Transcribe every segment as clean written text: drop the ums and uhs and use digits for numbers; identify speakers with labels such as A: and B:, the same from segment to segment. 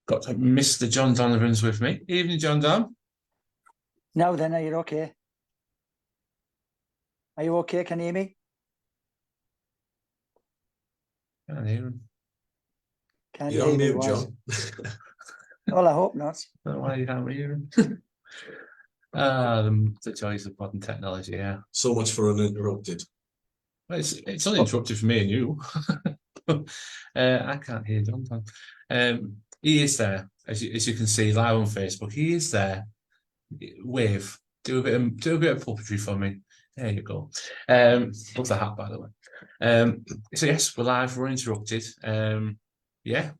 A: Got Mr. John Donovan's with me. Evening, John Don.
B: Now then, are you okay? Are you okay? Can you hear me?
A: Can't hear him.
B: Can
C: You're on mute, John.
B: Well, I hope not.
A: I don't know why you can't hear him. The joys of modern technology, yeah.
C: So much for uninterrupted.
A: Well, it's uninterrupted for me and you. I can't hear John Don. He is there, as you can see live on Facebook. He is there. Wave. Do a bit of puppetry for me. There you go. Love the hat, by the way. So yes, we're live. We're uninterrupted. Yeah,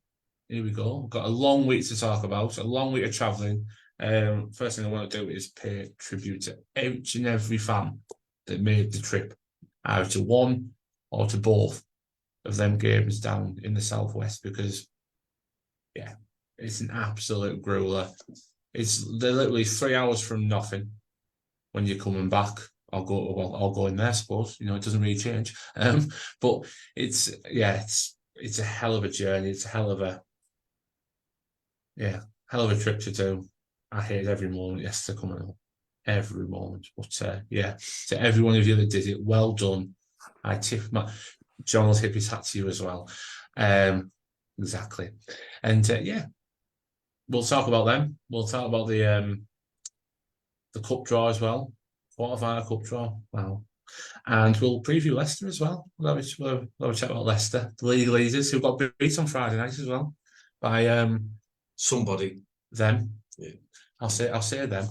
A: here we go. We've got a long week to talk about. A long week of travelling. First thing I want to do is pay tribute to each and every fan that made the trip, either to one or to both of them games down in the southwest, because yeah, it's an absolute grueler. They're literally 3 hours from nothing when you're coming back. I'll go in there, I suppose. You know, it doesn't really change. But it's a hell of a journey. It's a hell of a trip to do. I hate every moment. Yes, they're coming up. Every moment. But to every one of you that did it, well done. I tip John will tip his hat to you as well. Exactly. And we'll talk about them. We'll talk about the cup draw as well. Quarter-final cup draw. Wow. And we'll preview Leicester as well. We'll have a chat about Leicester, the league leaders who got beat on Friday night as well by
C: somebody.
A: Them.
C: Yeah.
A: I'll say them.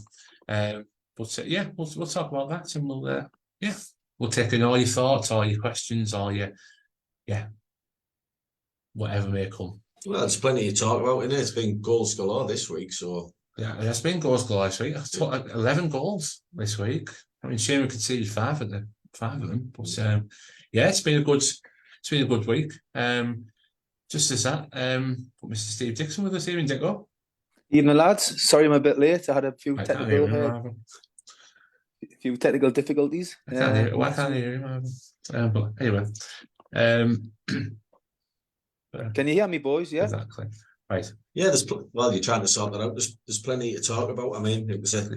A: We'll talk about that, and we'll take in all your thoughts, all your questions, all your whatever may come.
C: Well, there's plenty to talk about, isn't it? It's been goals galore this week, so
A: yeah, it's been goals galore this week. I've taught 11 goals this week. I mean, Shane conceded five of them, but it's been a good week. Just as that, put Mr. Steve Dixon with us here in Dicko.
D: Evening, lads. Sorry I'm a bit late. I had a few technical difficulties.
A: I can't hear. Why can't I hear him? But anyway,
D: can you hear me, boys? Yeah,
A: exactly. Right.
C: Yeah, you're trying to sort that out. There's plenty to talk about. I mean, it was a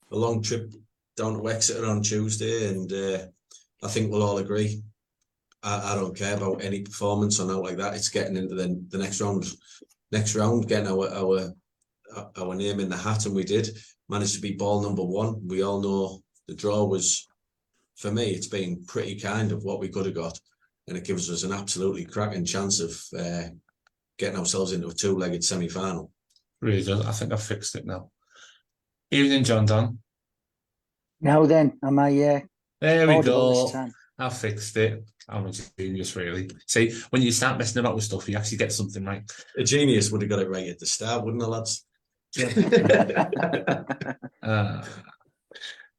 C: long trip down to Exeter on Tuesday, and I think we'll all agree. I don't care about any performance or not like that. It's getting into the next round, getting our name in the hat, and we did manage to be ball number one. We all know the draw was, for me, it's been pretty kind of what we could have got, and it gives us an absolutely cracking chance of getting ourselves into a two-legged semi-final.
A: Really does. I think I've fixed it now. Evening, John Don.
B: Now then, am I
A: there we go.
B: This time?
A: I fixed it. I'm a genius, really. See, when you start messing about with stuff, you actually get something right.
C: A genius would have got it right at the start, wouldn't it, lads?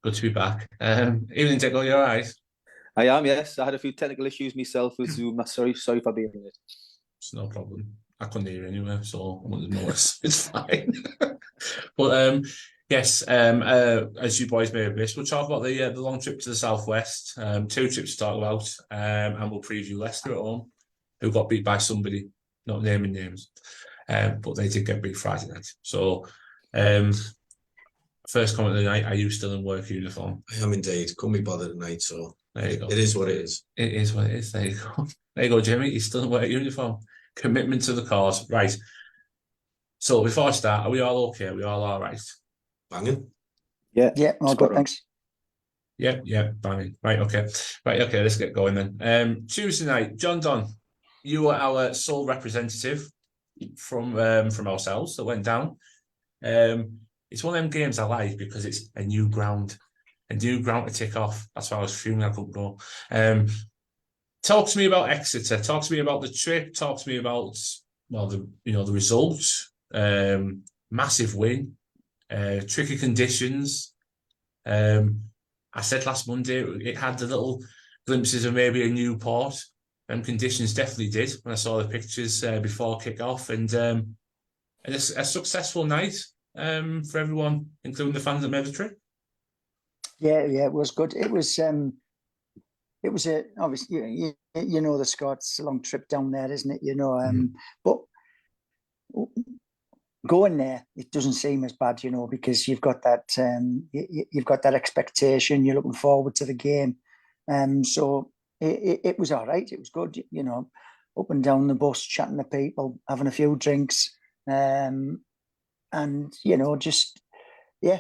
A: Good to be back. Evening, Dick. You all right?
D: I am, yes. I had a few technical issues myself with Zoom. Sorry for being late.
A: It's no problem. I couldn't hear you anyway, so I wanted to know it's fine. But yes, as you boys may have missed, we'll talk about the long trip to the southwest. 2 trips to talk about, and we'll preview Leicester at home, who got beat by somebody, not naming names, but they did get beat Friday night. So, first comment of the night: are you still in work uniform?
C: I am indeed. Couldn't be bothered tonight, so
A: there you go.
C: It is what it is.
A: It is what it is. There you go. There you go, Jimmy. You're still in work uniform. Commitment to the cause, right? So before I start, are we all okay? Are we all right?
C: Banging.
B: Yeah, all good, thanks.
A: Yeah, banging. Right, okay. Let's get going then. Tuesday night, John Don, you were our sole representative from ourselves that went down. It's one of them games I like because it's a new ground to tick off. That's why I was fuming I couldn't go. Talk to me about Exeter. Talk to me about the trip. Talk to me about the results. Massive win. Tricky conditions. I said last Monday it had the little glimpses of maybe a new port. Conditions definitely did when I saw the pictures before kick-off, and a successful night for everyone, including the fans that made the trip.
B: Yeah, it was good. It was a obviously you know the Scots, a long trip down there, isn't it? But going there, it doesn't seem as bad, because you've got that you've got that expectation. You're looking forward to the game, so it was all right. It was good, up and down the bus, chatting to people, having a few drinks, and just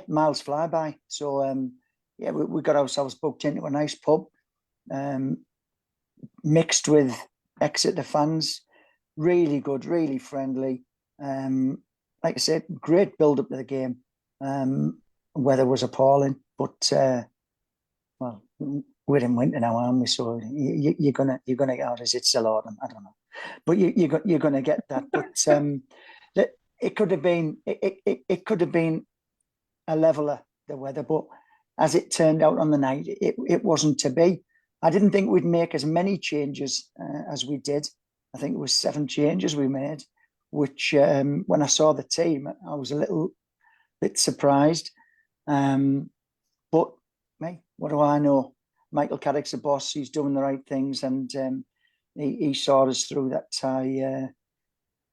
B: miles fly by. So we got ourselves booked into a nice pub, mixed with Exeter fans, really good, really friendly. Like I said, great build up to the game. Weather was appalling, but well, we're in winter now, aren't we? So you're gonna out as it's still autumn. I don't know, but you're gonna get that. But it could have been it could have been a leveler, the weather, but as it turned out on the night, it wasn't to be. I didn't think we'd make as many changes as we did. I think it was 7 changes we made, which when I saw the team, I was a little bit surprised. But mate, what do I know? Michael Carrick's the boss. He's doing the right things, and he saw us through that tie.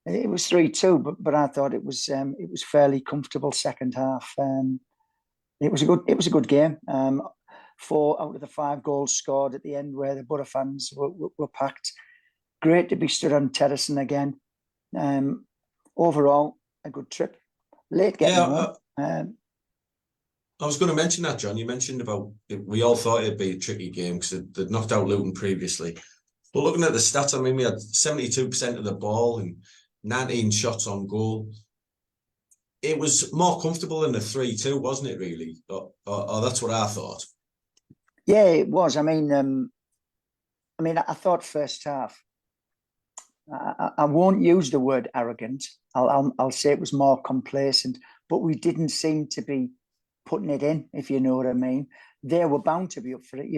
B: It was 3-2, but I thought it was fairly comfortable second half. It was a good game. 4 out of the 5 goals scored at the end, where the Borough fans were packed. Great to be stood on Terracing again. Overall, a good trip. Late getting home.
C: I was going to mention that, John. You mentioned about we all thought it'd be a tricky game because they'd knocked out Luton previously. But looking at the stats, I mean, we had 72% of the ball and 19 shots on goal. It was more comfortable than the 3-2, wasn't it, really? Or that's what I thought.
B: Yeah, it was. I mean, I thought first half, I won't use the word arrogant. I'll say it was more complacent, but we didn't seem to be putting it in, if you know what I mean. They were bound to be up for it,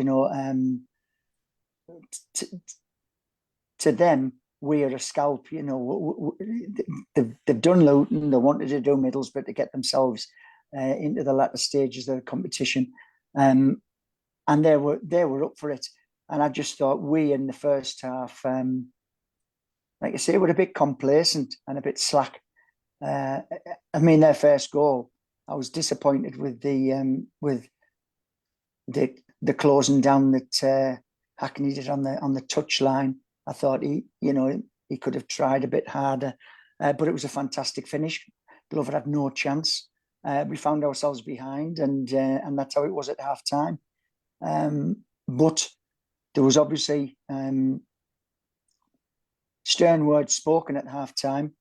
B: to them, we're a scalp, they've done Luton, they wanted to do Middlesbrough to get themselves into the latter stages of the competition, and they were up for it. And I just thought we in the first half, like I say, were a bit complacent and a bit slack. I mean, their first goal, I was disappointed with the closing down that Hackney did on the touch line. I thought he could have tried a bit harder, but it was a fantastic finish. Glover had no chance. We found ourselves behind, and that's how it was at half time. But there was obviously stern words spoken at half time,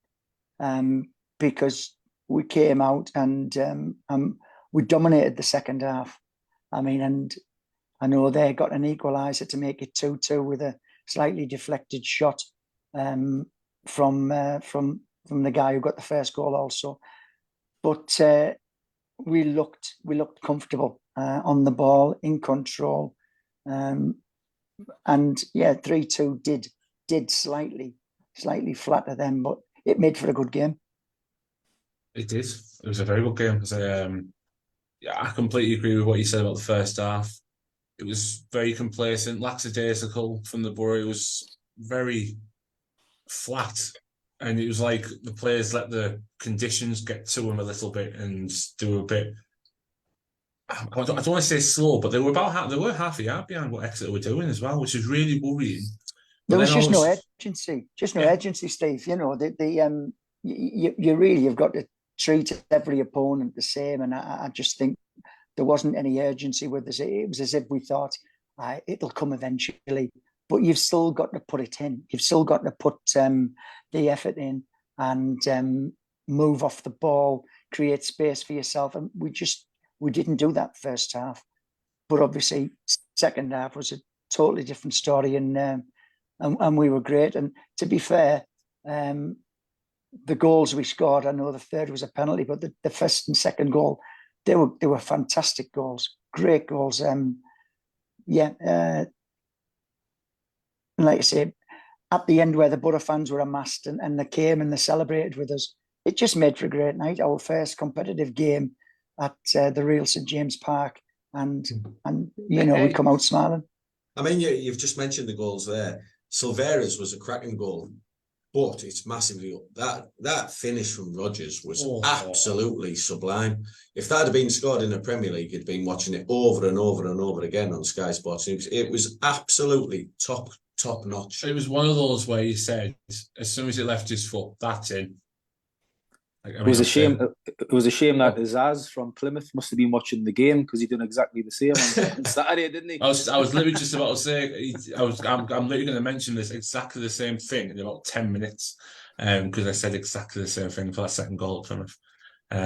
B: because we came out and we dominated the second half. I mean, and I know they got an equaliser to make it 2-2 with a slightly deflected shot from the guy who got the first goal also. But we looked comfortable on the ball, in control, and 3-2 did slightly flatter them, but it made for a good game.
A: It did. It was a very good game. I completely agree with what you said about the first half. It was very complacent, lackadaisical from the Borough. It was very flat, and it was like the players let the conditions get to them a little bit and do a bit. I don't want to say slow, but they were half a yard behind what Exeter were doing as well, which is really worrying.
B: There was just no urgency, Steve. You've got to treat every opponent the same, and I just think there wasn't any urgency with us. It was as if we thought it'll come eventually, but you've still got to put it in. You've still got to put the effort in and move off the ball, create space for yourself, and we didn't do that first half. But obviously, second half was a totally different story, and we were great. And to be fair, the goals we scored, I know the third was a penalty, but the first and second goal, they were fantastic goals, great goals. Like I say, at the end where the Borough fans were amassed and they came and they celebrated with us, it just made for a great night. Our first competitive game at the Real St James Park, and we come out smiling.
C: I mean, you've just mentioned the goals there. Silvera's was a cracking goal. but it's massively up. That finish from Rodgers was
A: Oh.
C: absolutely sublime. If that had been scored in the Premier League, you'd been watching it over and over and over again on Sky Sports News. It was absolutely top notch.
A: It was one of those where you said, as soon as it left his foot, that's in. Like,
D: It was a shame. It was a shame that
A: Oh.
D: Zaz from Plymouth must have been watching the game, because he done exactly the same on Saturday, didn't he?
A: I was literally just about to say, I'm literally going to mention this exactly the same thing in about 10 minutes, because I said exactly the same thing for that second goal at Plymouth,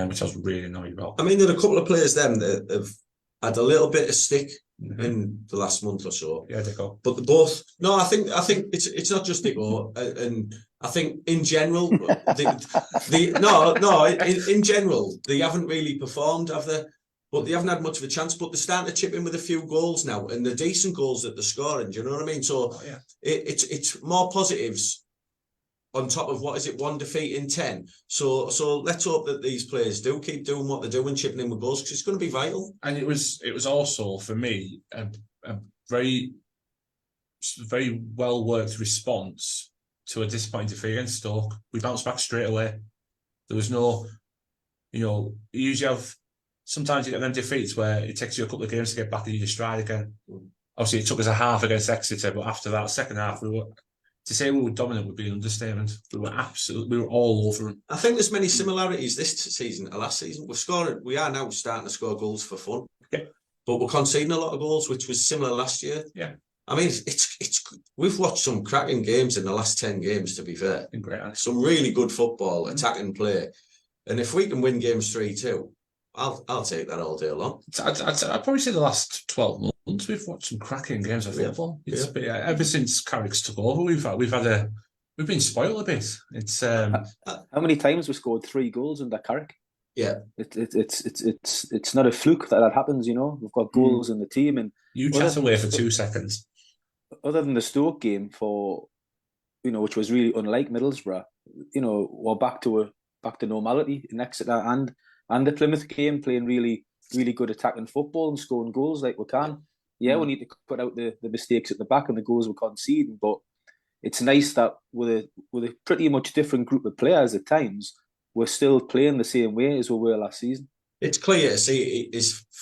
A: which I was really annoyed about.
C: I mean, there are a couple of players then that have had a little bit of stick in the last month or so.
A: Yeah, they go.
C: But both. No, I think it's not just Dico, and I think in general, in general, they haven't really performed, have they? But they haven't had much of a chance. But they're starting to chip in with a few goals now, and the decent goals that they're scoring. Do you know what I mean? So it's more positives on top of, what is it, 1 defeat in 10. So let's hope that these players do keep doing what they're doing, chipping in with goals, because it's going to be vital.
A: And it was also, for me, a very, very well worked response to a disappointing defeat against Stoke. We bounced back straight away. There was no, you usually have, sometimes you get them defeats where it takes you a couple of games to get back in your stride again. Obviously, it took us a half against Exeter, but after that second half, to say we were dominant would be an understatement. We were all over them.
C: I think there's many similarities this season to last season. We are now starting to score goals for fun.
A: Yeah.
C: But we're conceding a lot of goals, which was similar last year.
A: Yeah.
C: I mean, it's we've watched some cracking games in the last 10 games, to be fair.
A: Great.
C: Some really good football, attacking play. And if we can win games 3-2, I'll take that all day long.
A: I'd probably say the last 12 months we've watched some cracking games of football. Ever since Carrick's took over, we've been spoiled a bit. It's
D: how many times we scored 3 goals under Carrick?
C: Yeah,
D: it's not a fluke that happens. We've got goals in the team, and
A: you chat away for 2 seconds.
D: Other than the Stoke game, which was really unlike Middlesbrough, we're back to normality in Exeter and the Plymouth game, playing really, really good attacking football and scoring goals like we can. Yeah, we need to cut out the mistakes at the back and the goals we're conceding, but it's nice that with a pretty much different group of players at times, we're still playing the same way as we were last season.
C: It's clear to see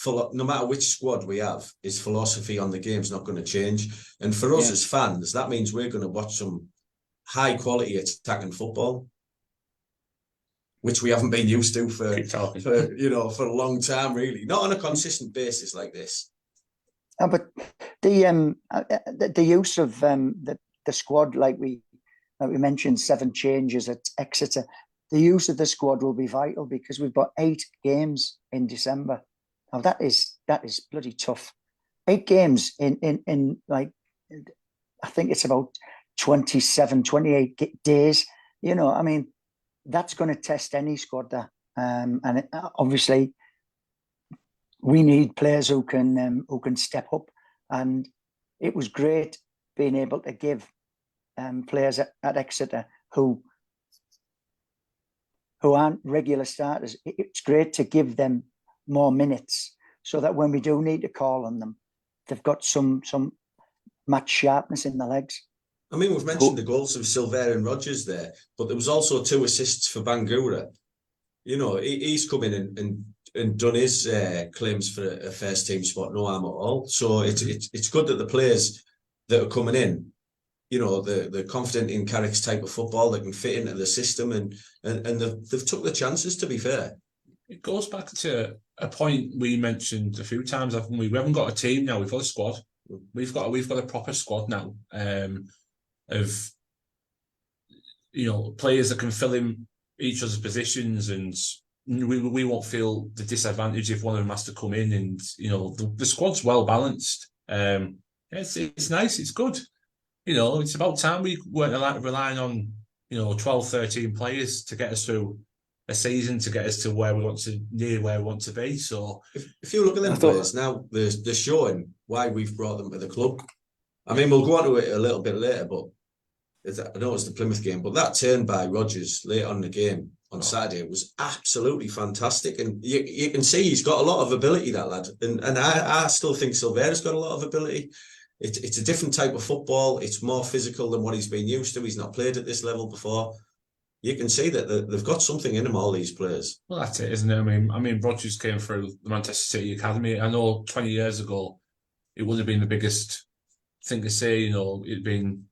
C: no matter which squad we have, his philosophy on the game's not going to change. And for us as fans, that means we're going to watch some high quality attacking football, which we haven't been used to for a long time, really. Not on a consistent basis like this.
B: But the use of the squad, like we mentioned, 7 changes at Exeter. The use of the squad will be vital, because we've got 8 games in December. Now that is bloody tough. 8 games in like, I think it's about 27, 28 days. I mean, that's going to test any squad there. Obviously, we need players who can step up. And it was great being able to give players at Exeter who aren't regular starters. It's great to give them more minutes, so that when we do need to call on them, they've got some match sharpness in the legs.
C: I mean, we've mentioned the goals of Silver and Rodgers there, but there was also 2 assists for Bangura. He's come in and done his claims for a first team spot, no harm at all. So it's good that the players that are coming in, they're confident in Carrick's type of football, they can fit into the system, and they've took the chances, to be fair.
A: It goes back to a point we mentioned a few times, haven't we? We haven't got a team now, we've got a squad. We've got a proper squad now of players that can fill in each other's positions, and we won't feel the disadvantage if one of them has to come in, and the squad's well balanced. It's nice, it's good. It's about time we weren't relying on 12, 13 players to get us through a season, to get us to where we want to be. So
C: if you look at them players now, they're showing why we've brought them to the club. I mean, we'll go on to it a little bit later, but I know it's the Plymouth game, but that turn by Rodgers late on the game on Saturday was absolutely fantastic, and you can see he's got a lot of ability, that lad, and I still think Silvera's got a lot of ability. it's a different type of football. It's more physical than what he's been used to. He's not played at this level before. You can see that they've got something in them, all these players.
A: Well, that's it, isn't it? I mean, Rodgers came through the Manchester City Academy. I know 20 years ago, it would have been the biggest thing to say, it'd been,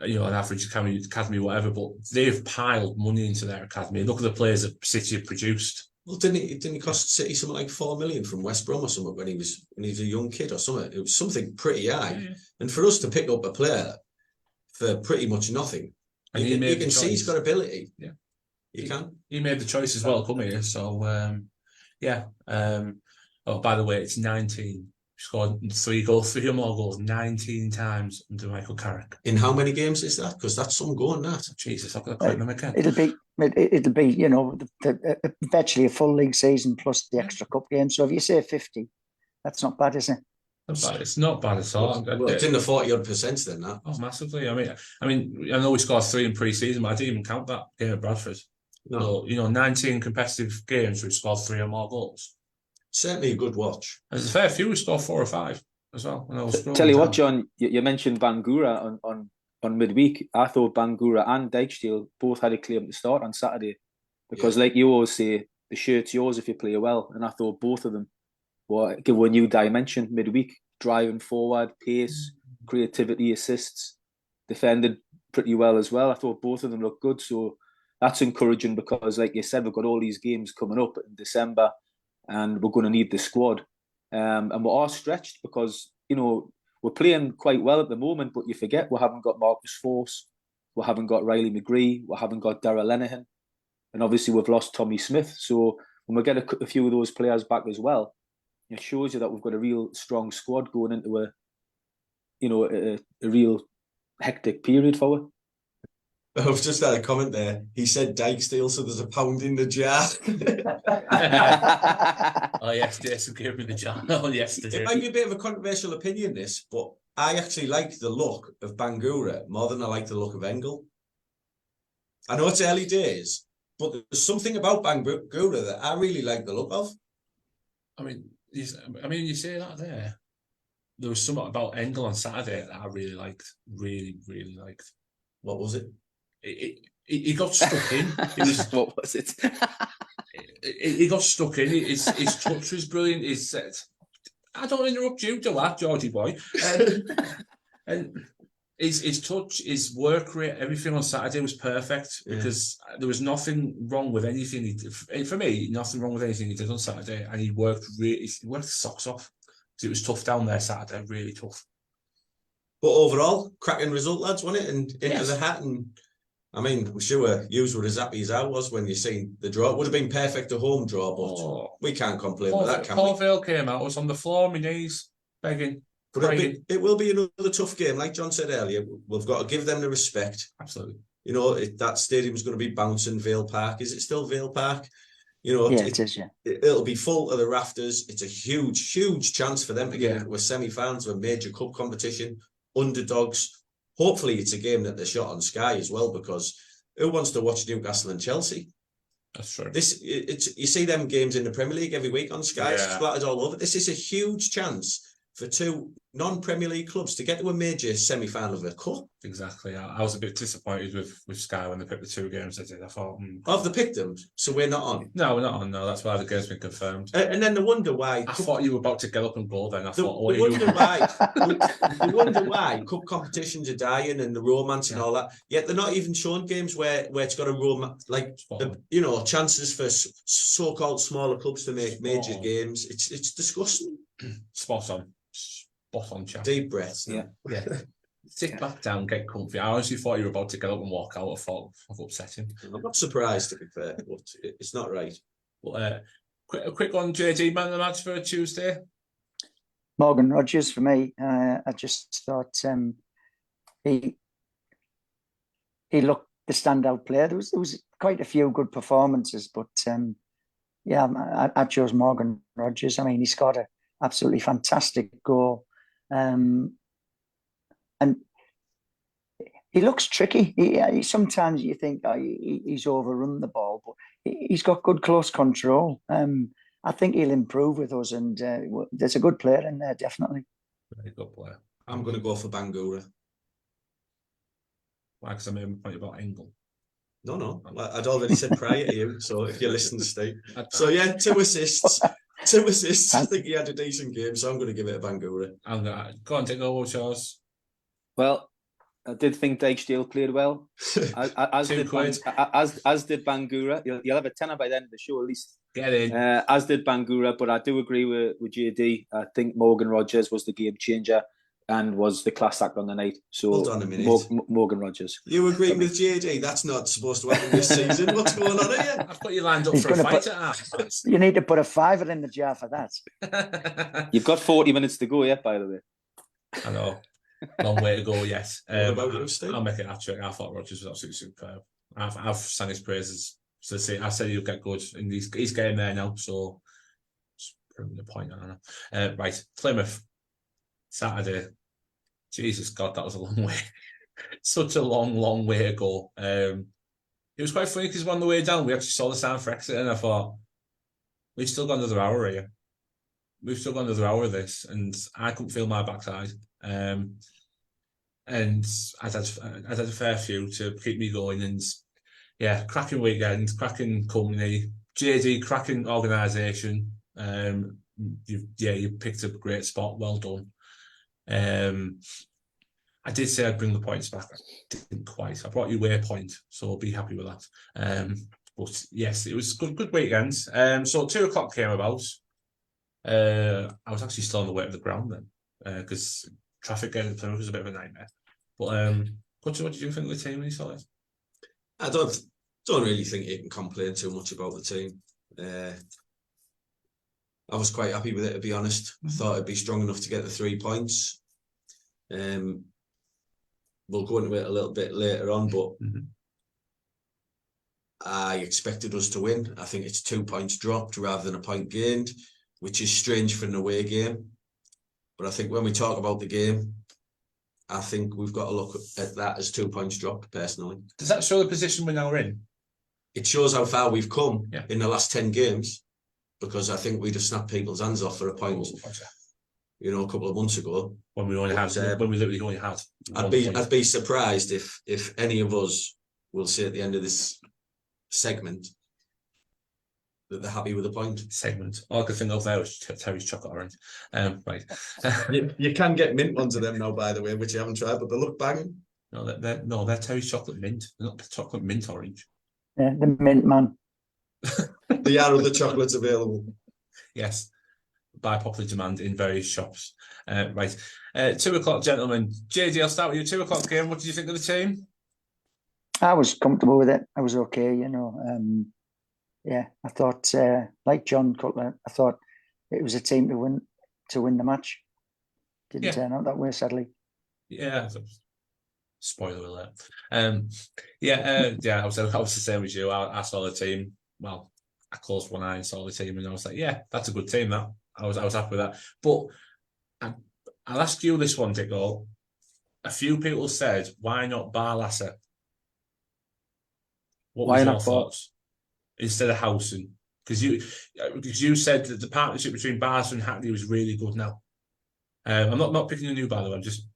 A: an average academy, whatever, but they've piled money into their academy. Look at the players that City have produced.
C: Well, didn't he cost City something like 4 million from West Brom or something when he was a young kid or something? It was something pretty high. Yeah. And for us to pick up a player for pretty much nothing, and you can see he's got ability. Yeah, you can. He
A: made the choice as well, come here. So, yeah. Oh, by the way, it's 19. Scored 3 or more goals 19 times under Michael Carrick.
C: In how many games is that? Because that's some going, that.
A: Jesus, I've got to quit them again.
B: It'll be virtually a full league season plus the extra cup game. So if you say 50, that's not bad, is it?
A: It's not bad at all.
C: Well, it's in the 40-odd% then, that.
A: Oh, massively. I mean, I know we scored 3 in pre-season, but I didn't even count that game at Bradford. No. So, 19 competitive games, we've scored 3 or more goals.
C: Certainly a good watch.
A: There's a fair few who scored 4 or 5 as well.
D: Tell you what, John, you mentioned Bangura on midweek. I thought Bangura and Dijksteel both had a claim to start on Saturday because, like you always say, the shirt's yours if you play well. And I thought both of them give a new dimension midweek, driving forward, pace, creativity, assists, defended pretty well as well. I thought both of them looked good. So that's encouraging because, like you said, we've got all these games coming up in December. And we're going to need the squad. And we are stretched because, we're playing quite well at the moment, but you forget we haven't got Marcus Force, we haven't got Riley McGree, we haven't got Darragh Lenihan, and obviously we've lost Tommy Smith. So when we get a few of those players back as well, it shows you that we've got a real strong squad going into a real hectic period for it.
C: I've just had a comment there. He said Dijksteel, so there's a pound in the jar.
A: Oh, yes, Jason gave me the jar. Oh, yesterday.
C: It might be a bit of a controversial opinion, this, but I actually like the look of Bangura more than I like the look of Engel. I know it's early days, but there's something about Bangura that I really like the look of.
A: I mean, you say that there. There was something about Engel on Saturday that I really liked. Really, really liked.
C: What was it?
A: He got stuck in.
D: What was it?
A: He got stuck in. His touch was brilliant. I don't interrupt you, do I, Georgie boy? And his touch, his work rate, everything on Saturday was perfect because there was nothing wrong with anything. For me, nothing wrong with anything he did on Saturday, and he worked his socks off because it was tough down there Saturday, really tough.
C: But overall, cracking result, lads, wasn't it? And into the hat. And I mean, I'm sure you were as happy as I was when you seen the draw. It would have been perfect a home draw, but we can't complain with that, can we?
A: Paul Vale came out. I was on the floor, on my knees, begging.
C: But it will be another tough game. Like John said earlier, we've got to give them the respect.
A: Absolutely.
C: That stadium's going to be bouncing. Vale Park. Is it still Vale Park?
B: It is, yeah.
C: It'll be full to the rafters. It's a huge, huge chance for them to get into a semi-finals of a major cup competition. Underdogs. Hopefully it's a game that they're shot on Sky as well, because who wants to watch Newcastle and Chelsea?
A: That's true.
C: You see them games in the Premier League every week on Sky, splattered all over. This is a huge chance for 2 non-Premier League clubs to get to a major semi-final of a cup.
A: Exactly. I was a bit disappointed with Sky when they picked the 2 games they did. I thought,
C: have they picked them? So we're not on?
A: No, we're not on. No, that's why the game's been confirmed.
C: And then they wonder why.
A: I thought you were about to get up and go. Then
C: they wonder why cup competitions are dying and the romance and all that. Yet they're not even showing games where it's got a romance, like chances for so-called smaller clubs to make major games. It's disgusting.
A: Spot on, chap.
C: Deep breaths.
A: Yeah. Sit back down, get comfy. I honestly thought you were about to get up and walk out. I thought I've upset him.
C: I'm not surprised, to be fair, but it's not right.
A: Well, a quick on JG, man of the match for Tuesday.
B: Morgan Rodgers for me. I just thought he looked the standout player. There was quite a few good performances, but I chose Morgan Rodgers. I mean, he scored an absolutely fantastic goal. And he looks tricky. He sometimes you think he's overrun the ball, but he's got good close control. I think he'll improve with us, and there's a good player in there, definitely.
A: Very good player.
C: I'm going to go for Bangura.
A: Why? Because I made a point about Engel.
C: No. I'd already said prior to you, so if you listen, Steve. So yeah, 2 assists. 2 assists. I think he had a decent game, so I'm going to give it a Bangura.
A: I'm gonna go on, take over, Charles.
D: Well, I did think Dijksteel played well, as did Bangura. You'll have a tenner by the end of the show, at least.
A: Get in.
D: As did Bangura, but I do agree with JD. I think Morgan Rogers was the game changer and was the class act on the night. So
C: Hold on a minute.
D: Morgan Rogers.
C: You agree with JD? That's not supposed to happen this season. What's going on here?
A: I've got you lined up
B: He's
A: for a
B: gonna
A: fight
B: put-
A: at half.
B: You need to put a fiver in the jar for that.
D: You've got 40 minutes to go yet, by the way.
A: I know. Long way to go yet.
C: What about you, Steve?
A: I'll make it after. I thought Rogers was absolutely superb. I've sang his praises. So I said he'll get good, and he's getting there now. So just proving the point. I don't know. Right, Plymouth Saturday. Jesus God, that was a long way. Such a long way to go. It was quite funny because on the way down we actually saw the sign for Exeter, and I thought we've still got another hour here. We've still got another hour of this, and I couldn't feel my backside. And I'd had a fair few to keep me going, and yeah, cracking weekend, cracking company, JD, cracking organisation. You picked up a great spot. Well done. I did say I'd bring the points back. I didn't quite. I brought you waypoint, so I'll be happy with that. But yes, it was a good weekend. So 2 o'clock came about. I was actually still on the way to the ground then, because traffic getting to Plymouth was a bit of a nightmare. But what did you think of the team when you saw it?
C: I don't really think you can complain too much about the team. I was quite happy with it, to be honest. I thought it'd be strong enough to get the 3 points. We'll go into it a little bit later on, but I expected us to win. I think it's 2 points dropped rather than a point gained, which is strange for an away game. But I think when we talk about the game, I think we've got to look at that as 2 points dropped, personally.
A: Does that show the position we're now in?
C: It shows how far we've come
A: Yeah.
C: in the last 10 games, because I think we'd have snapped people's hands off for a point, a couple of months ago.
A: When we literally only had.
C: I'd be surprised if any of us will say at the end of this segment that they're happy with the point.
A: Segment. All I could think of there was Terry's chocolate orange. Right.
C: You can get mint ones of them now, by the way, which you haven't tried, but they look banging.
A: No, they're Terry's chocolate mint. They're not chocolate mint orange.
B: Yeah, the mint man.
C: There are other chocolates available.
A: Yes, by popular demand in various shops. Right. 2 o'clock, gentlemen. JD, I'll start with you. 2 o'clock game. What did you think of the team?
B: I was comfortable with it. I was okay, Yeah, I thought, like John Cutler, I thought it was a team to win the match. Didn't turn out that way, sadly.
A: Yeah. Spoiler alert. I was the same as you. I saw the team. Well, I closed one eye and saw the team, and I was like, yeah, that's a good team. That I was happy with that. But I'll ask you this one, Dicko. A few people said, why not Leicester? What was your thoughts? Instead of Howson? Because you said that the partnership between Barca and Hackney was really good now. I'm not picking on you, by the way. I'm just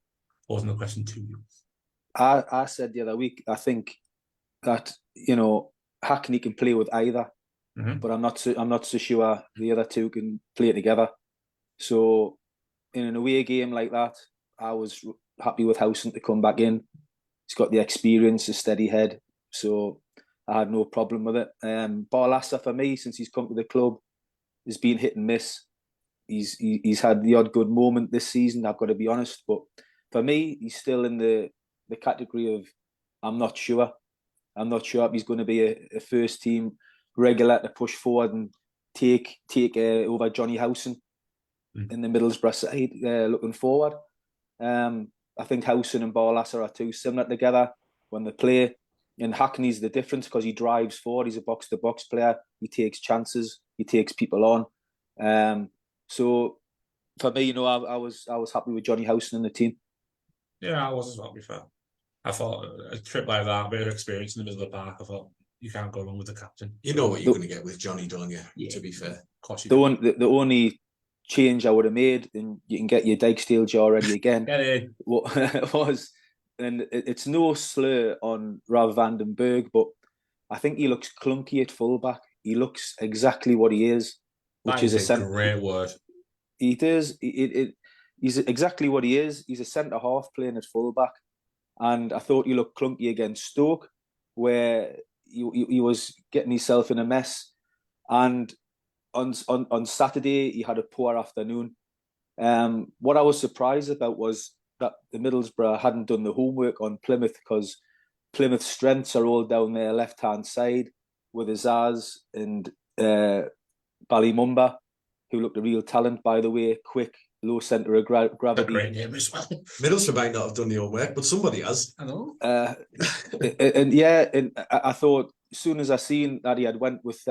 A: posing the question to you.
D: I said the other week, I think that Hackney can play with either, but I'm not so sure the other two can play together. So in an away game like that, I was happy with Howson to come back in. He's got the experience, a steady head, so I had no problem with it. Barlaser, for me, since he's come to the club, has been hit and miss. He's had the odd good moment this season, I've got to be honest, but for me, he's still in the category of I'm not sure. I'm not sure if he's going to be a first team regular to push forward and take over Johnny Howson in the Middlesbrough side looking forward. I think Howson and Barlaser are too similar together when they play. And Hackney's the difference because he drives forward. He's a box-to-box player. He takes chances. He takes people on. So for me, I was happy with Johnny Howson in the team.
A: Yeah, I was as well, to be fair. I thought a trip like that, a bit of experience in the middle of the park, I thought you can't go wrong with the captain.
C: You know what you're going to get with Johnny, don't you?
A: Yeah.
C: To be fair.
A: Of course you
D: the only change I would have made, and you can get your Dijksteel jaw ready again.
A: Get in.
D: was, and it's no slur on Rav van den Berg, but I think he looks clunky at fullback. He looks exactly what he is, which
A: That is
D: a
A: great word.
D: He does. He's exactly what he is. He's a centre half playing at fullback, and I thought he looked clunky against Stoke, where he was getting himself in a mess. And on Saturday, he had a poor afternoon. What I was surprised about was that the Middlesbrough hadn't done the homework on Plymouth, because Plymouth's strengths are all down their left-hand side with Azaz and Ballymunba, who looked a real talent, by the way, quick, low centre of gravity.
A: A great name as well.
C: Middlesbrough might not have done the homework, but somebody has.
A: I know.
D: And I thought as soon as I seen that he had went with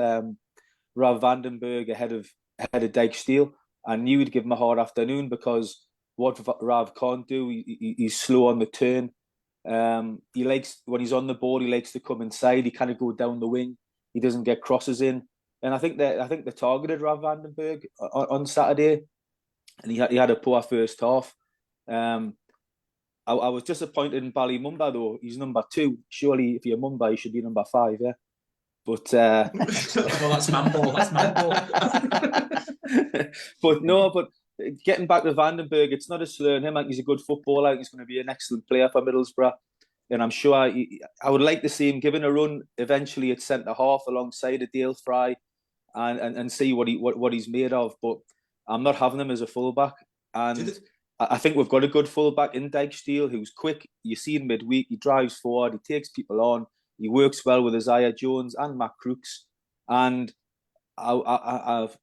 D: Rav van den Berg ahead of Dijksteel, I knew he'd give him a hard afternoon, because what Rav can't do, he's slow on the turn. He likes, when he's on the ball, he likes to come inside. He kind of go down the wing. He doesn't get crosses in. And I think they targeted Rav van den Berg on Saturday, and he had a poor first half. I was disappointed in Ballymunba though. He's number 2. Surely, if you're Mumba, you should be number 5, yeah. But
A: well, that's Mambo. That's Mambo.
D: but getting back to Van den Berg, it's not a slur on him. Like, he's a good footballer. He's going to be an excellent player for Middlesbrough, and I'm sure I would like to see him given a run eventually at centre half alongside a Dale Fry, and see what he's made of. But I'm not having him as a fullback, and I think we've got a good fullback in Dijksteel who's quick. You see him midweek, he drives forward, he takes people on, he works well with Isaiah Jones and Matt Crooks. And if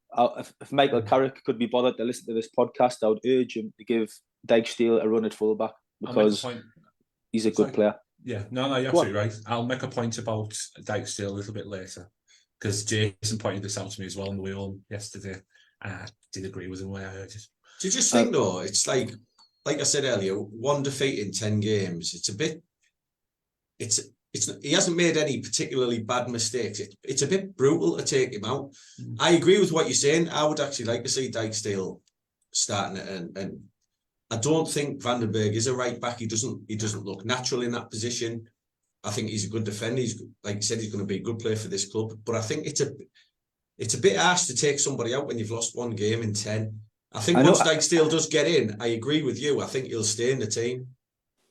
D: Michael Carrick could be bothered to listen to this podcast, I would urge him to give Dijksteel a run at fullback, because he's a good player.
A: Yeah, no, you're absolutely right. I'll make a point about Dijksteel a little bit later, because Jason pointed this out to me as well on the way home yesterday. I did agree with him when I heard it.
C: Do you just think though, it's like I said earlier, 1 defeat in 10 games. He hasn't made any particularly bad mistakes. It's a bit brutal to take him out. I agree with what you're saying. I would actually like to see Dijksteel starting it, and I don't think Van den Berg is a right back. He doesn't look natural in that position. I think he's a good defender. He's, like you said, he's going to be a good player for this club. But I think it's a bit harsh to take somebody out when you've lost 1 game in 10. I think once Dijksteel does get in, I agree with you. I think he'll stay in the team.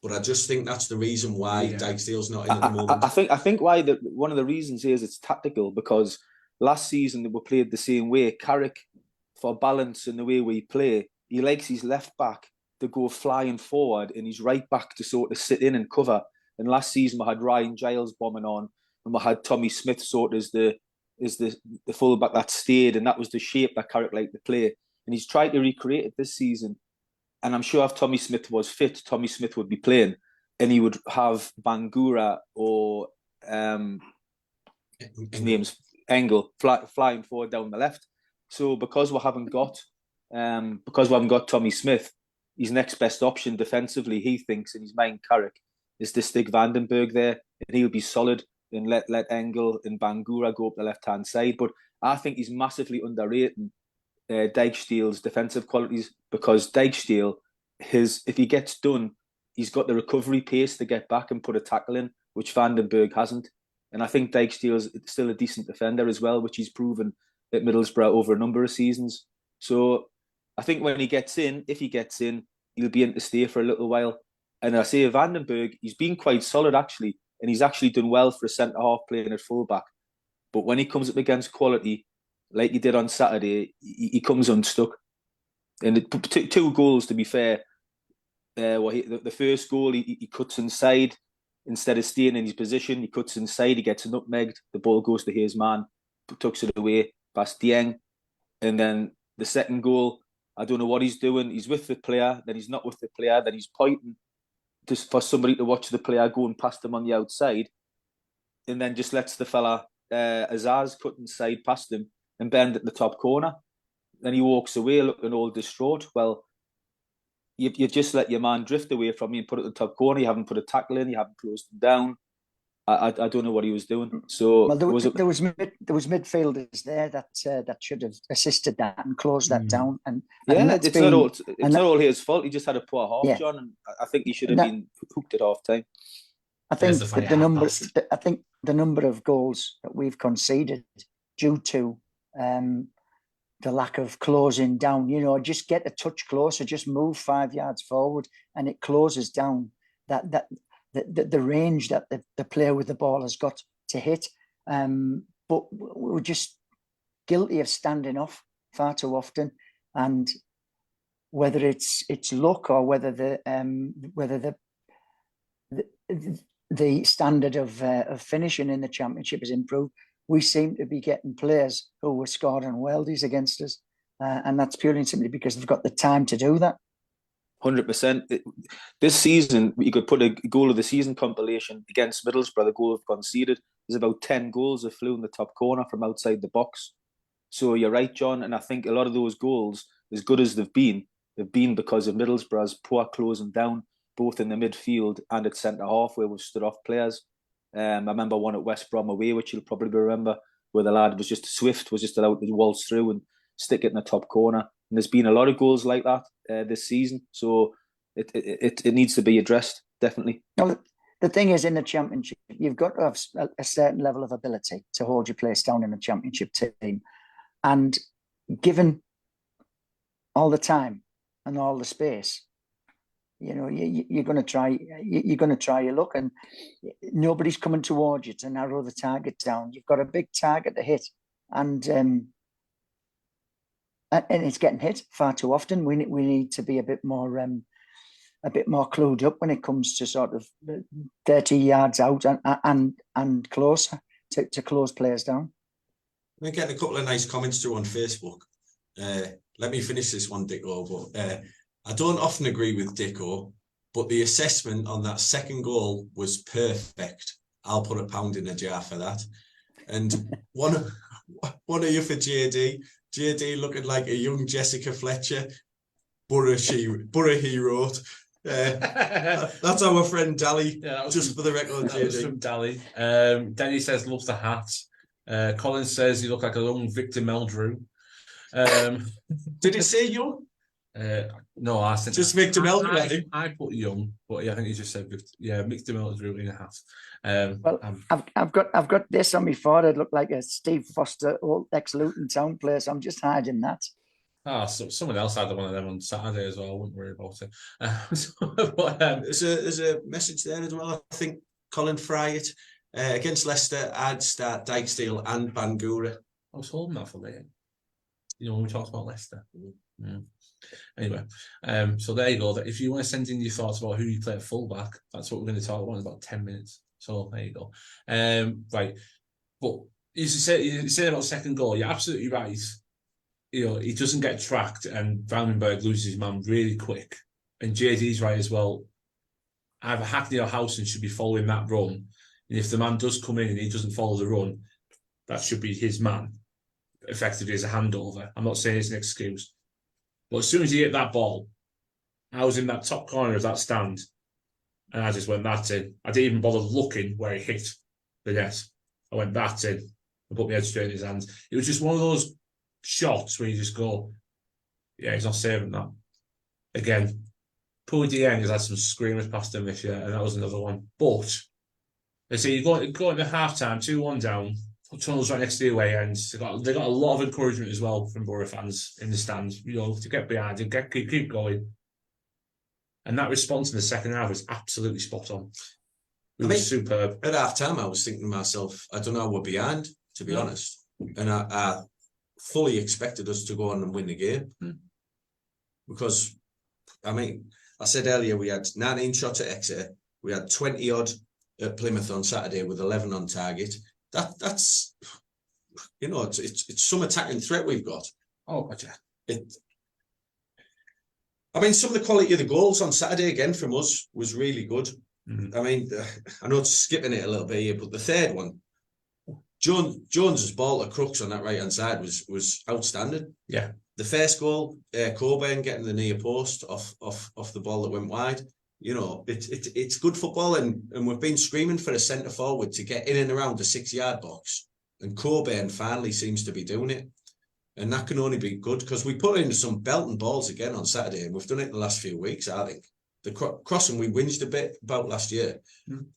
C: But I just think that's the reason why Dijksteel's not in at the moment.
D: I think why one of the reasons is it's tactical, because last season we played the same way. Carrick, for balance in the way we play, he likes his left back to go flying forward and his right back to sort of sit in and cover. And last season we had Ryan Giles bombing on, and we had Tommy Smith sort of as the fullback that stayed, and that was the shape that Carrick liked to play. And he's tried to recreate it this season. And I'm sure if Tommy Smith was fit, Tommy Smith would be playing, and he would have Bangura or his name's Engel flying forward down the left. So because we haven't got Tommy Smith, his next best option defensively, he thinks in his mind, Carrick, is to stick Van den Berg there, and he'll be solid, and let Engel and Bangura go up the left hand side. But I think he's massively underrating Dijksteel's defensive qualities, because Dijksteel, if he gets done, he's got the recovery pace to get back and put a tackle in, which Van den Berg hasn't. And I think Dijksteel's still a decent defender as well, which he's proven at Middlesbrough over a number of seasons. So I think when he gets in, if he gets in, he'll be in to stay for a little while. And I say Van den Berg, he's been quite solid actually, and he's actually done well for a centre-half playing at full-back. But when he comes up against quality, like he did on Saturday, he comes unstuck. And 2 goals, to be fair. The first goal, he cuts inside. Instead of staying in his position, he cuts inside, he gets nutmegged. The ball goes to his man, tucks it away past Dieng. And then the second goal, I don't know what he's doing. He's with the player, then he's not with the player, then he's pointing just for somebody to watch the player going past him on the outside. And then just lets the fella, Azaz, cut inside past him and bend at the top corner. Then he walks away looking all distraught. Well, you just let your man drift away from you and put it in the top corner. You haven't put a tackle in. You haven't closed him down. I don't know what he was doing. So
B: Well, there was midfielders there that should have assisted that and closed that down. And
D: it's not all his fault. He just had a poor half,
B: Yeah.
D: John, and I think he should have been hooked at half time.
B: I think the number of goals that we've conceded due to the lack of closing down, just get a touch closer, just move 5 yards forward, and it closes down the range that the player with the ball has got to hit. But we're just guilty of standing off far too often, and whether it's luck or whether the standard of finishing in the Championship has improved, we seem to be getting players who were scoring worldies against us, and that's purely and simply because they've got the time to do that.
D: 100%. This season, you could put a goal of the season compilation against Middlesbrough. The goal they've conceded, there's about 10 goals that flew in the top corner from outside the box. So you're right, John, and I think a lot of those goals, as good as they've been because of Middlesbrough's poor closing down, both in the midfield and at centre half, where we've stood off players. I remember one at West Brom away, which you'll probably remember, where the lad was just allowed to waltz through and stick it in the top corner. And there's been a lot of goals like that this season, so it needs to be addressed, definitely.
B: Well, the thing is, in the Championship, you've got to have a certain level of ability to hold your place down in the Championship team, and given all the time and all the space, you're going to try. You're going to try your luck, and nobody's coming towards you to narrow the target down. You've got a big target to hit, and it's getting hit far too often. We need to be a bit more clued up when it comes to sort of 30 yards out and closer to close players down.
C: We're getting a couple of nice comments through on Facebook. Let me finish this one, Dicko. But I don't often agree with Dicko, but the assessment on that second goal was perfect. I'll put £1 in a jar for that. And one of you for JD. JD looking like a young Jessica Fletcher. Borough he wrote. That's our friend Dally.
A: Yeah,
C: just for the record,
A: that was from Dally. Denny says loves the hat. Colin says you look like a young Victor Meldrew.
C: Did it say young?
A: No, I said
C: just Victor Meldrew.
A: I put young, but yeah, I think he just said Victor Meldrew in a hat.
B: I've got this on my forehead. Look like a Steve Foster, old ex-Luton Town player. So I'm just hiding that.
A: So someone else had one of them on Saturday as well. I wouldn't worry about it.
C: There's a message there as well. I think Colin Fry it against Leicester. I'd start Dijksteel and Bangura.
A: I was holding that for later. When we talked about Leicester. Yeah. Anyway, so there you go. If you want to send in your thoughts about who you play at fullback, that's what we're going to talk about in about 10 minutes. So there you go. Right, but you say about second goal. You're absolutely right. He doesn't get tracked, and Vandenberg loses his man really quick. And JD's right as well. Either Hackney or Howson should be following that run, and if the man does come in and he doesn't follow the run, that should be his man. Effectively as a handover. I'm not saying it's an excuse. But as soon as he hit that ball, I was in that top corner of that stand, and I just went, that's in. I didn't even bother looking where he hit the net. I went, that's in. I put my head straight in his hands. It was just one of those shots where you just go, yeah, he's not saving that. Again, Paul Dieng has had some screamers past him this year, and that was another one. But, they say you go into half-time, 2-1 down, tunnels right next to the away end. They got a lot of encouragement as well from Borough fans in the stands, to get behind and keep going. And that response in the second half was absolutely spot on. It was superb.
C: At half time, I was thinking to myself, I don't know, we're behind, to be honest. And I fully expected us to go on and win the game. Because, I said earlier, we had 19 shots at Exeter. We had 20 odd at Plymouth on Saturday with 11 on target. That's it's some attacking threat we've got.
A: Oh, gotcha.
C: Some of the quality of the goals on Saturday again from us was really good.
A: Mm-hmm.
C: I know it's skipping it a little bit here, but the third one, Jones's ball to Crooks on that right hand side was outstanding.
A: Yeah.
C: The first goal, Coburn getting the near post off the ball that went wide. you know, it's good football, and we've been screaming for a centre forward to get in and around the 6-yard box, and Coburn finally seems to be doing it, and that can only be good because we put in some belting balls again on Saturday, and we've done it in the last few weeks. I think the crossing we whinged a bit about last year,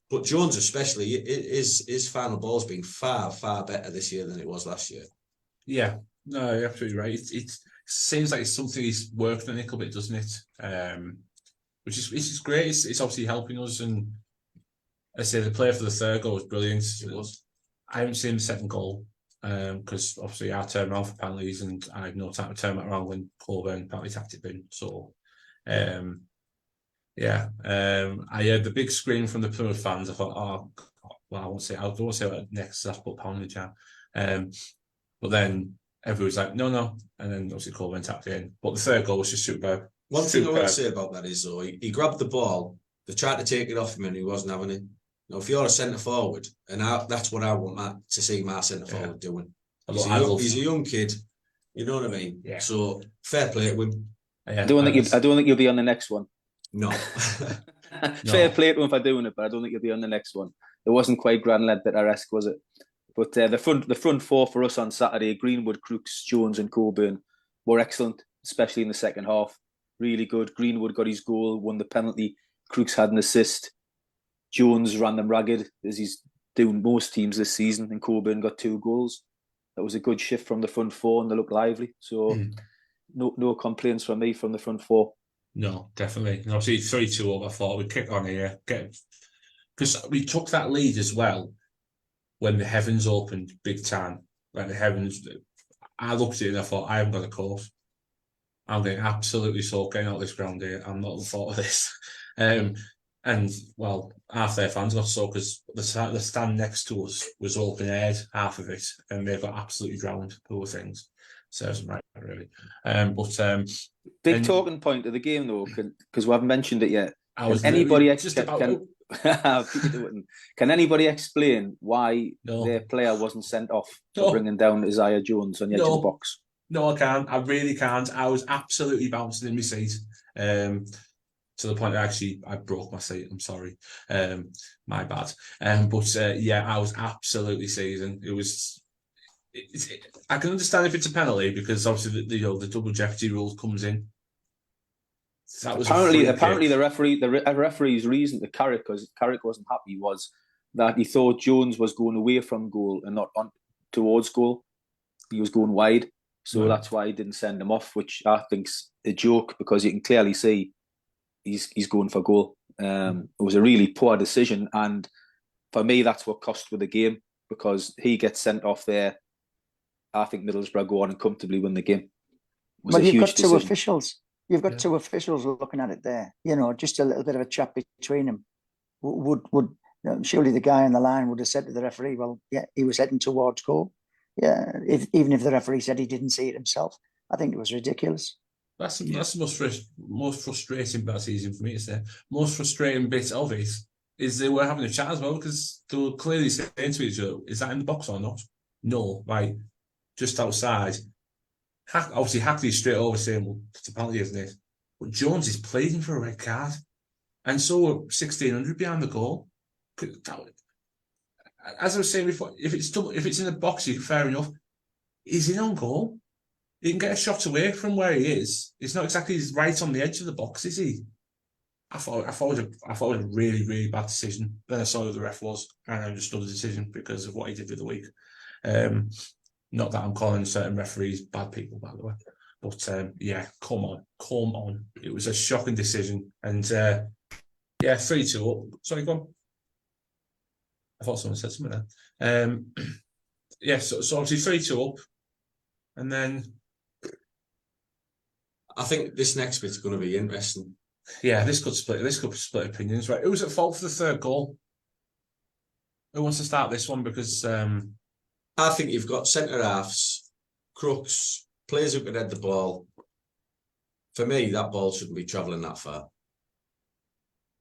C: but Jones especially, his final ball's been far better this year than it was last year.
A: Yeah, no, you're absolutely right. It seems like it's something he's worked on a little bit, doesn't it? Which is great. It's obviously helping us. And I say the player for the third goal was brilliant. I haven't seen the second goal because obviously I turned around for penalties and I had no time to turn that around when Coburn penalty tapped it in. So, I heard the big scream from the Plymouth fans. I thought, oh, well, I don't want to say what next. That's put pound in the jam. But then everyone's like, no, and then obviously Coburn tapped it in. But the third goal was just superb.
C: One thing I want to say about that is, though, he grabbed the ball, they tried to take it off him and he wasn't having it. Now, if you're a centre forward, and that's what I want to see my centre forward doing. He's a young kid, you know what I mean?
A: Yeah.
C: So fair play to him.
D: I don't think you'll be on the next one.
C: No.
D: Fair play to him for doing it, but I don't think you'll be on the next one. It wasn't quite Grand Ledbetter-esque, was it? But the front four for us on Saturday, Greenwood, Crooks, Jones and Coburn, were excellent, especially in the second half. Really good. Greenwood got his goal, won the penalty. Crooks had an assist. Jones ran them ragged, as he's doing most teams this season, and Coburn got 2 goals. That was a good shift from the front four, and they looked lively. So no complaints from me from the front four.
A: No, definitely. And obviously 3-2 up, I thought we'd kick on here. Because we took that lead as well when the heavens opened big time. Like the heavens, I looked at it and I thought, I haven't got a course. I'm getting absolutely soaked getting out of this ground here. I'm not looking forward to this. And well, half their fans got soaked because the stand next to us was open aired, half of it, and they got absolutely drowned. Poor things. Serves them right, really.
D: Big talking point of the game, though, because we haven't mentioned it yet. Can anybody explain why their player wasn't sent off for bringing down Isaiah Jones on the edge of the box?
A: No, I can't. I really can't. I was absolutely bouncing in my seat. To the point I broke my seat. I'm sorry. My bad. I was absolutely seething. It was. I can understand if it's a penalty because obviously the double jeopardy rule comes in. That was
D: apparently the referee's reason to Carrick, because Carrick wasn't happy, was that he thought Jones was going away from goal and not on towards goal. He was going wide, so that's why he didn't send him off, which I think's a joke because you can clearly see he's going for goal. It was a really poor decision, and for me that's what cost with the game, because he gets sent off there. I think Middlesbrough go on and comfortably win the game.
B: Well, you've got two officials. You've got 2 officials looking at it there. You know, just a little bit of a chat between them. Would surely the guy on the line would have said to the referee, "Well, yeah, he was heading towards goal." Yeah, even if the referee said he didn't see it himself, I think it was ridiculous.
A: That's the most frustrating bit. That's easy for me to say. Most frustrating bit of it is they were having a chat as well, because they were clearly saying to each other, "Is that in the box or not?" No, right, just outside. Obviously, Hackley's straight over saying, "Well, it's a penalty, isn't it?" But Jones is pleading for a red card, and so we're 1,600 behind the goal. As I was saying before, if it's in the box, fair enough. He's in on goal. He can get a shot away from where he is. It's not exactly right on the edge of the box, is he? I thought it was a really, really bad decision. Then I saw who the ref was, and I understood the decision because of what he did the other week. Not that I'm calling certain referees bad people, by the way. But come on. It was a shocking decision. And 3-2 up. Sorry, go on. I thought someone said something there. So obviously 3-2 up. And then
C: I think this next bit's going to be interesting.
A: Yeah, this could split opinions, right? Who's at fault for the third goal? Who wants to start this one? Because
C: I think you've got centre halves, Crooks, players who can head the ball. For me, that ball shouldn't be travelling that far.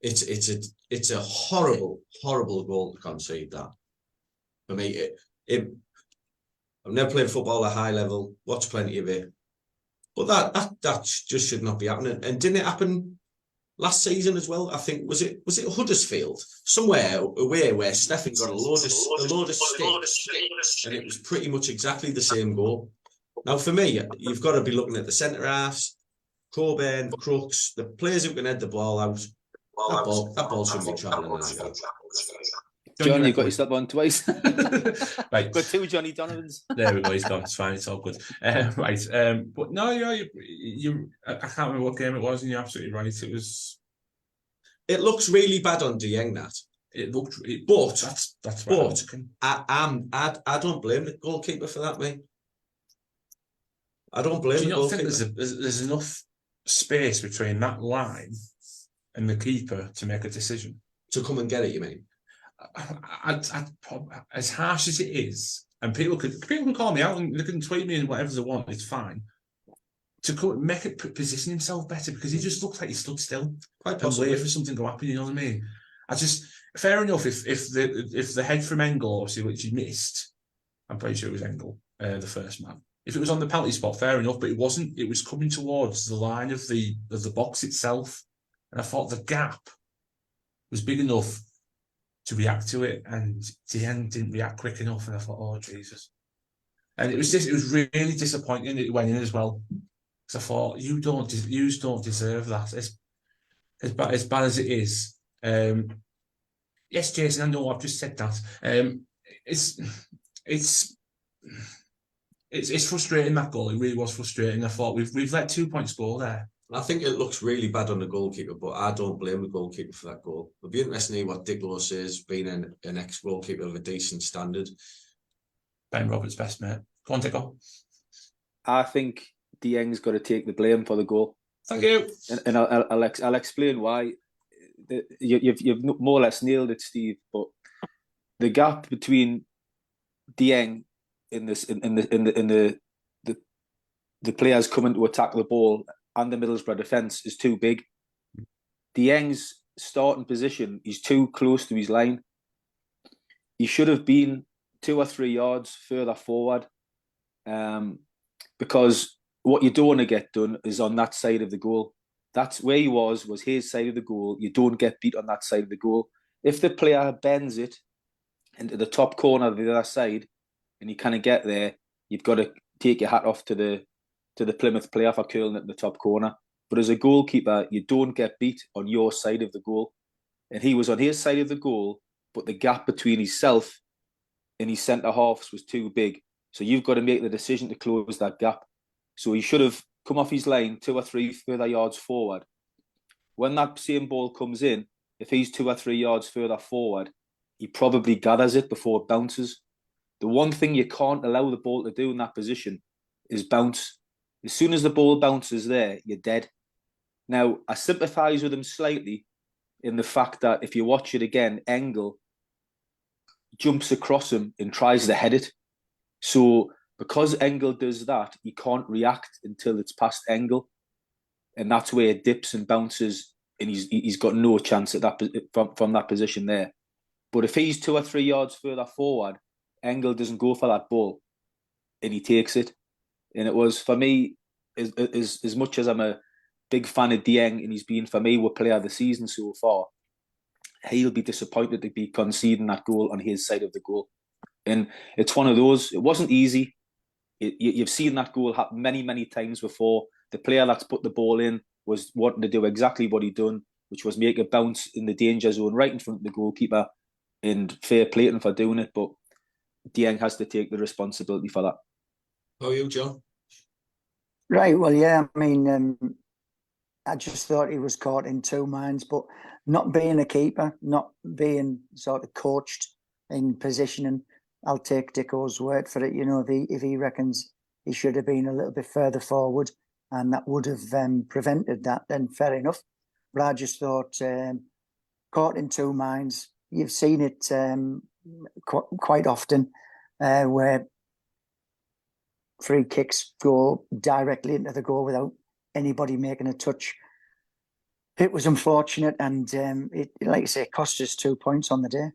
C: It's a horrible goal to concede that. For me, I've never played football at a high level, watched plenty of it, but that just should not be happening. And didn't it happen last season as well. I think was it Huddersfield somewhere away where Stefan got a load of sticks, and it was pretty much exactly the same goal. Now for me, you've got to be looking at the centre halves, Coburn, Crooks, the players who can head the ball out. That ball shouldn't be travelling as well.
D: John, you got yourself on twice.
A: Right.
D: Got two Johnny Donovans.
A: There we go. He's gone. It's fine. It's all good. Right. But no, you. I can't remember what game it was, and you're absolutely right.
C: It looks really bad on Dieng, that.
A: But that's
C: but I don't blame the goalkeeper for that, mate. I don't blame
A: Do you
C: the
A: not
C: goalkeeper.
A: think there's enough space between that line and the keeper to make a decision?
C: To come and get it, you mean?
A: As harsh as it is, and people can call me out and they can tweet me and whatever they want, it's fine. To make it position himself better, because he just looks like he stood still and waited for something to happen. You know what I mean? Fair enough. If the head from Engel, obviously, which he missed, I'm pretty sure it was Engel, the first man. If it was on the penalty spot, fair enough, but it wasn't. It was coming towards the line of the box itself, and I thought the gap was big enough to react to it, and Dieng didn't react quick enough, and I thought, oh Jesus! And it was really disappointing that it went in as well, because I thought you don't deserve that. As bad as it is. Yes, Jason, I know I've just said that. It's frustrating, that goal. It really was frustrating. I thought we've let 2 points go there.
C: I think it looks really bad on the goalkeeper, but I don't blame the goalkeeper for that goal. It'll be interesting to hear what Dick Lowe says, being an ex-goalkeeper of a decent standard.
A: Ben Roberts' best mate. Go on, Dicko.
D: I think Dieng's got to take the blame for the goal.
A: Thank you.
D: And I'll explain why. You've more or less nailed it, Steve. But the gap between Dieng in the players coming to attack the ball and the Middlesbrough defence is too big. Dieng's starting position is too close to his line. He should have been 2 or 3 yards further forward, because what you don't want to get done is on that side of the goal. That's where he was his side of the goal. You don't get beat on that side of the goal. If the player bends it into the top corner of the other side and you kind of get there, you've got to take your hat off to the Plymouth player for curling it in the top corner. But as a goalkeeper, you don't get beat on your side of the goal. And he was on his side of the goal, but the gap between himself and his centre halves was too big. So you've got to make the decision to close that gap. So he should have come off his line 2 or 3 further yards forward. When that same ball comes in, if he's 2 or 3 yards further forward, he probably gathers it before it bounces. The one thing you can't allow the ball to do in that position is bounce. As soon as the ball bounces there, you're dead. Now, I sympathise with him slightly in the fact that if you watch it again, Engel jumps across him and tries to head it. So because Engel does that, he can't react until it's past Engel. And that's where it dips and bounces, and he's got no chance at that from that position there. But if he's 2 or 3 yards further forward, Engel doesn't go for that ball, and he takes it. And it was, for me, as much as I'm a big fan of Dieng, and he's been, for me, our player of the season so far, he'll be disappointed to be conceding that goal on his side of the goal. And it's one of those, it wasn't easy. You've seen that goal happen many, many times before. The player that's put the ball in was wanting to do exactly what he'd done, which was make a bounce in the danger zone right in front of the goalkeeper, and fair play to him for doing it. But Dieng has to take the responsibility for that.
C: How are you, John?
B: Right, well, yeah, I mean, I just thought he was caught in 2 minds, but not being a keeper, not being sort of coached in positioning, I'll take Dicko's word for it. You know, if he reckons he should have been a little bit further forward and that would have prevented that, then fair enough. But I just thought, caught in 2 minds, you've seen it quite often where free kicks go directly into the goal without anybody making a touch. It was unfortunate, and it, like I say, cost us 2 points on the day.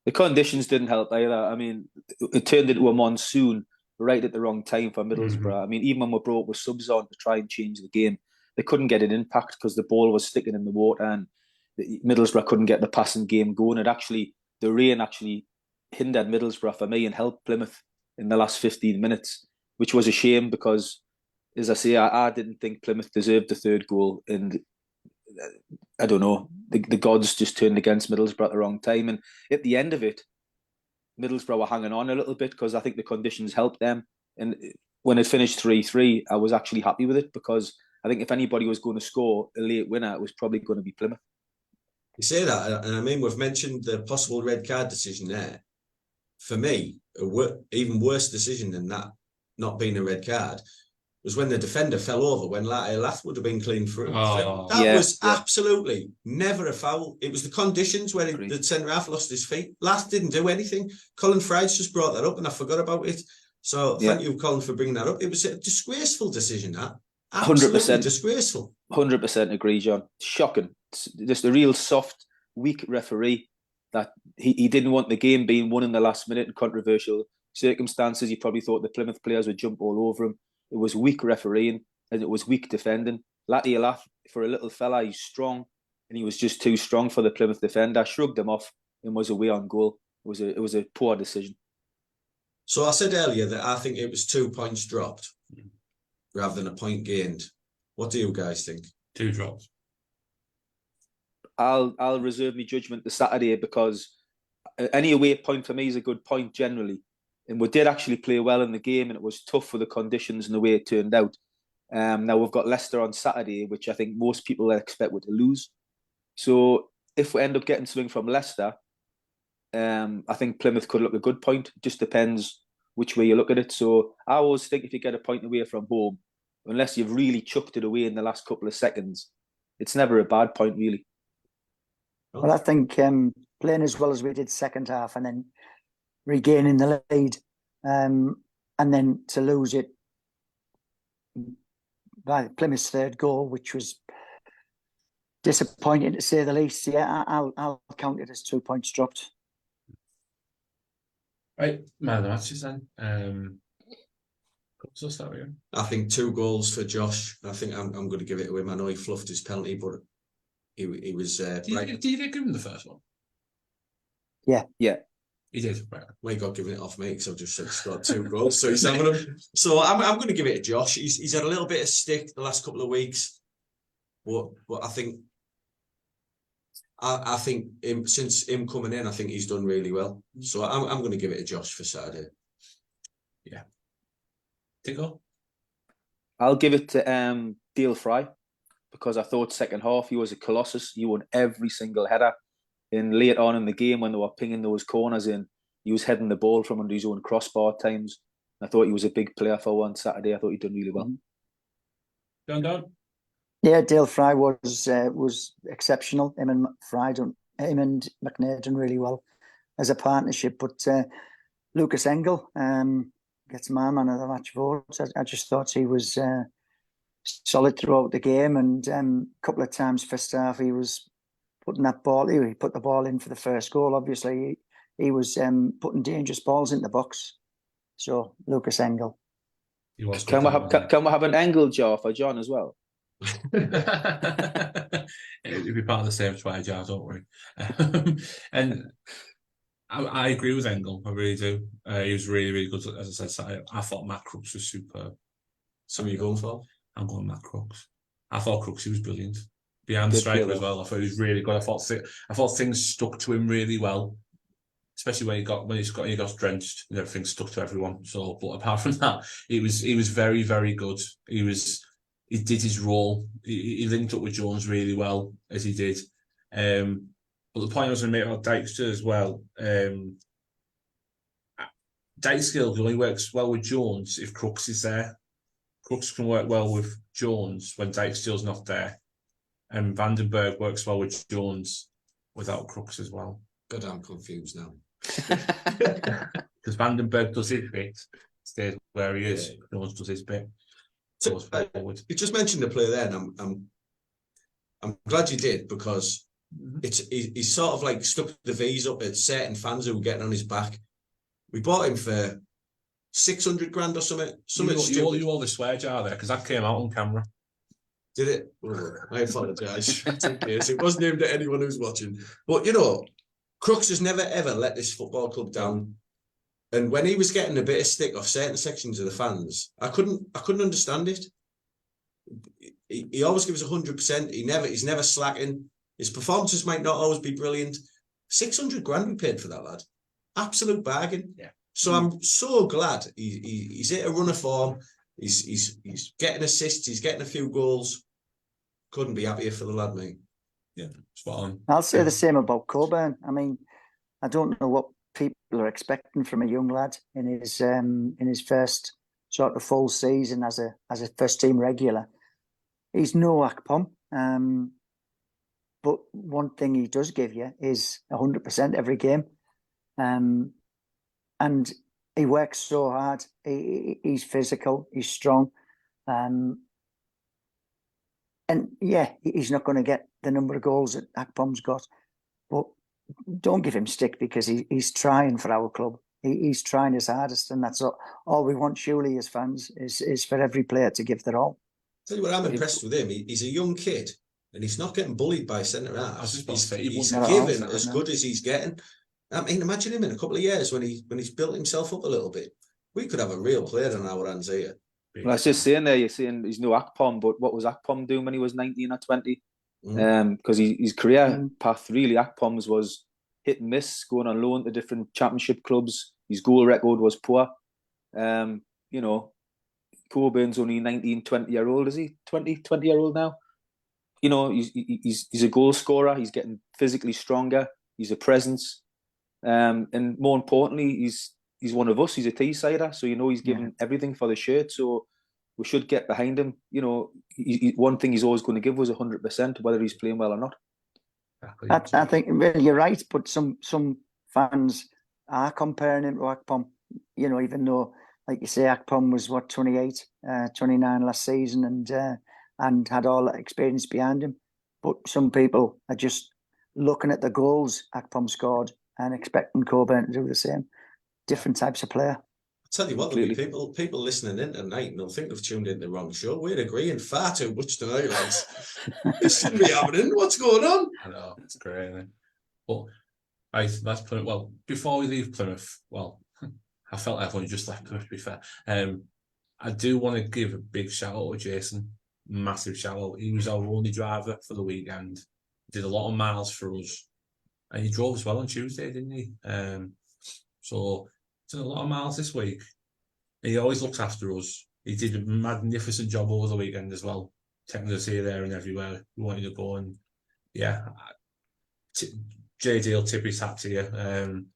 D: The conditions didn't help either. I mean, it turned into a monsoon right at the wrong time for Middlesbrough. I mean, even when we brought with subs on to try and change the game, they couldn't get an impact because the ball was sticking in the water, and Middlesbrough couldn't get the passing game going. The rain actually hindered Middlesbrough for me and helped Plymouth in the last 15 minutes, which was a shame because, as I say, I didn't think Plymouth deserved the third goal, and I don't know, the gods just turned against Middlesbrough at the wrong time. And at the end of it, Middlesbrough were hanging on a little bit because I think the conditions helped them. And when it finished 3-3, I was actually happy with it because I think if anybody was going to score a late winner, it was probably going to be Plymouth.
C: You say that, and I mean, we've mentioned the possible red card decision there. For me, even worse decision than that, not being a red card, was when the defender fell over when Lath would have been clean through. That was absolutely never a foul. It was the conditions where the centre-half lost his feet. Lath didn't do anything. Colin Fry's just brought that up and I forgot about it. So thank you, Colin, for bringing that up. It was a disgraceful decision, that. Absolutely 100%. Disgraceful.
D: 100% agree, John. Shocking. Just a real soft, weak referee that he didn't want the game being won in the last minute in controversial circumstances. He probably thought the Plymouth players would jump all over him. It was weak refereeing and it was weak defending. Lathi Lath, for a little fella, he's strong and he was just too strong for the Plymouth defender. Shrugged him off and was away on goal. It was a poor decision.
C: So I said earlier that I think it was 2 points dropped rather than a point gained. What do you guys think?
A: 2 drops.
D: I'll reserve my judgment the Saturday because any away point for me is a good point generally. And we did actually play well in the game and it was tough for the conditions and the way it turned out. Now we've got Leicester on Saturday, which I think most people expect we to lose. So if we end up getting something from Leicester, I think Plymouth could look a good point. It just depends which way you look at it. So I always think if you get a point away from home, unless you've really chucked it away in the last couple of seconds, it's never a bad point, really.
B: Well, I think playing as well as we did second half and then regaining the lead and then to lose it by Plymouth's third goal, which was disappointing to say the least. Yeah, I'll count it as 2 points dropped.
A: Right, man of the matches then. So start with you.
C: I think 2 goals for Josh. I think I'm going to give it to him. I know he fluffed his penalty, but he was.
A: Did you give him the first one?
B: Yeah.
A: He did. Right.
C: Well, he got given it off me because I've just said he's got 2 goals, so he's having them. So I'm going to give it to Josh. He's had a little bit of stick the last couple of weeks, but I think since him coming in, I think he's done really well. So I'm going to give it to Josh for Saturday.
A: Yeah. Tickle?
D: I'll give it to Dale Fry because I thought second half he was a colossus. He won every single header. And late on in the game when they were pinging those corners in, he was heading the ball from under his own crossbar at times. I thought he was a big player for one Saturday. I thought he'd done really well.
A: Don?
B: Yeah, Dale Fry was exceptional. Him and McNair done really well as a partnership. But Lucas Engel gets my man of the match vote. I just thought he was solid throughout the game, and a couple of times first half he was putting that ball. He put the ball in for the first goal. Obviously, he was putting dangerous balls in the box. So Lucas Engel.
D: Can we have an Engel jar for John as well?
A: It'll be part of the same try jar, don't worry. And I agree with Engel. I really do. He was really, really good. As I said, I thought Matt Crooks was superb.
C: So, are you going for?
A: I'm going Matt Crooks. I thought Crooks, he was brilliant. Behind the striker as well. I thought he was really good. I thought things stuck to him really well, especially when he got drenched and everything stuck to everyone. So, but apart from that, he was very, very good. He did his role. He linked up with Jones really well as he did. But the point I was going to make about Dijkster as well, Dijkster only works well with Jones if Crooks is there. Crooks can work well with Jones when Dijkster's not there. And Vandenberg works well with Jones without Crooks as well.
C: God, I'm confused now.
A: Because Vandenberg does his bit, stays where he is. Jones does his bit.
C: So, you just mentioned the player there, and I'm glad you did, because he's sort of like stuck the V's up at certain fans who were getting on his back. We bought him for 600 grand or something.
A: You all the swear jar there, because that came out on camera.
C: Did it? Oh, I apologise. It wasn't aimed at anyone who's watching. But, you know, Crooks has never, ever let this football club down. And when he was getting a bit of stick off certain sections of the fans, I couldn't understand it. He always gives 100%. He's never slacking. His performances might not always be brilliant. 600 grand we paid for that lad. Absolute bargain.
A: Yeah.
C: So I'm so glad he's hit a run of form. He's getting assists. He's getting a few goals. Couldn't be happier for the lad, mate.
A: Yeah, spot on.
B: I'll say the same about Coburn. I mean, I don't know what people are expecting from a young lad in his first sort of full season as a first team regular. He's no Akpom, but one thing he does give you is 100% every game, and he works so hard. He's physical. He's strong, and yeah, he's not going to get the number of goals that Akpom's got, but don't give him stick because he's trying for our club. He's trying his hardest, and that's all we want, surely, as fans, is for every player to give their all.
C: Tell you what, I'm impressed with him. He's a young kid, and he's not getting bullied by centre halves. He's giving as good as he's getting. I mean, imagine him in a couple of years when he's built himself up a little bit. We could have a real player on our hands here.
D: Well, I was just saying there, you're saying he's no Akpom, but what was Akpom doing when he was 19 or 20? Because his career path, really, Akpom's was hit and miss, going on loan to different championship clubs. His goal record was poor. You know, Coburn's only 19, 20-year-old, is he? 20-year-old now? You know, he's a goal scorer. He's getting physically stronger. He's a presence. And more importantly, he's one of us. He's a Teessider, so you know he's giving everything for the shirt. So we should get behind him. You know, one thing he's always going to give was 100%, whether he's playing well or not.
B: I think well, you're right, but some fans are comparing him to Akpom. You know, even though, like you say, Akpom was 28, 29 last season, and had all that experience behind him. But some people are just looking at the goals Akpom scored and expecting Coburn to do the same. Different types of player.
C: I'll tell you what, there'll be people listening in tonight and they'll think they've tuned in the wrong show. We're agreeing far too much tonight, lads. This shouldn't be happening. What's going on?
A: I know, it's great. But that's Plymouth. Well, before we leave Plymouth, well, I felt like I've only just left Plymouth, to be fair. I do want to give a big shout out to Jason. Massive shout out. He was our only driver for the weekend. Did a lot of miles for us. And he drove as well on Tuesday, didn't he? So did a lot of miles this week. He always looks after us. He did a magnificent job over the weekend as well, taking us here, there, and everywhere we wanted to go. And yeah, JD will tip his hat to you.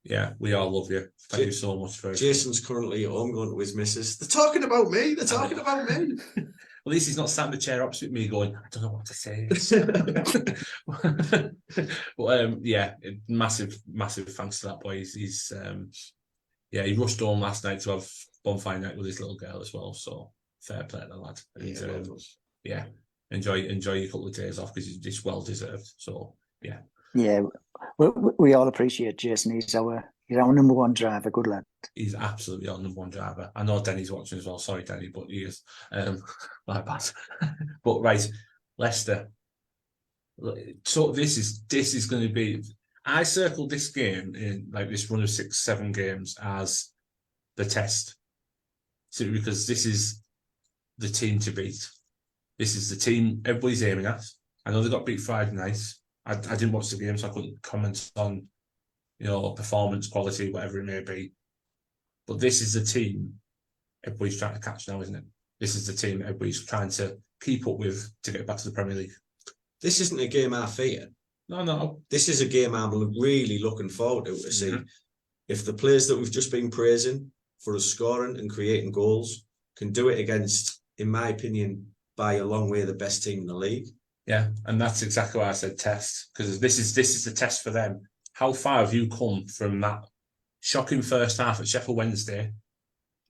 A: Yeah, we all love you. Thank you so much for it.
C: Jason's currently at home going to his missus. They're talking about me. They're talking about me.
A: At least he's not sat in the chair opposite me going, I don't know what to say. But yeah, massive thanks to that boy. He's he rushed home last night to have bonfire night with his little girl as well. So fair play to the lad. And, enjoy your couple of days off because it's well deserved. So yeah.
B: Yeah, we all appreciate Jason. He's our number one driver. Good lad.
A: He's absolutely our number one driver. I know Denny's watching as well. Sorry, Denny, but he is. My bad. But right, Leicester. So this is going to be. I circled this game in like this run of 6-7 games as the test. So because this is the team to beat. This is the team everybody's aiming at. I know they got beat Friday night. I didn't watch the game, so I couldn't comment on, performance, quality, whatever it may be. But this is the team everybody's trying to catch now, isn't it? This is the team everybody's trying to keep up with to get back to the Premier League.
C: This isn't a game I fear.
A: No.
C: This is a game I'm really looking forward to see if the players that we've just been praising for us scoring and creating goals can do it against, in my opinion, by a long way the best team in the league.
A: Yeah, and that's exactly why I said test, because this is the test for them. How far have you come from that shocking first half at Sheffield Wednesday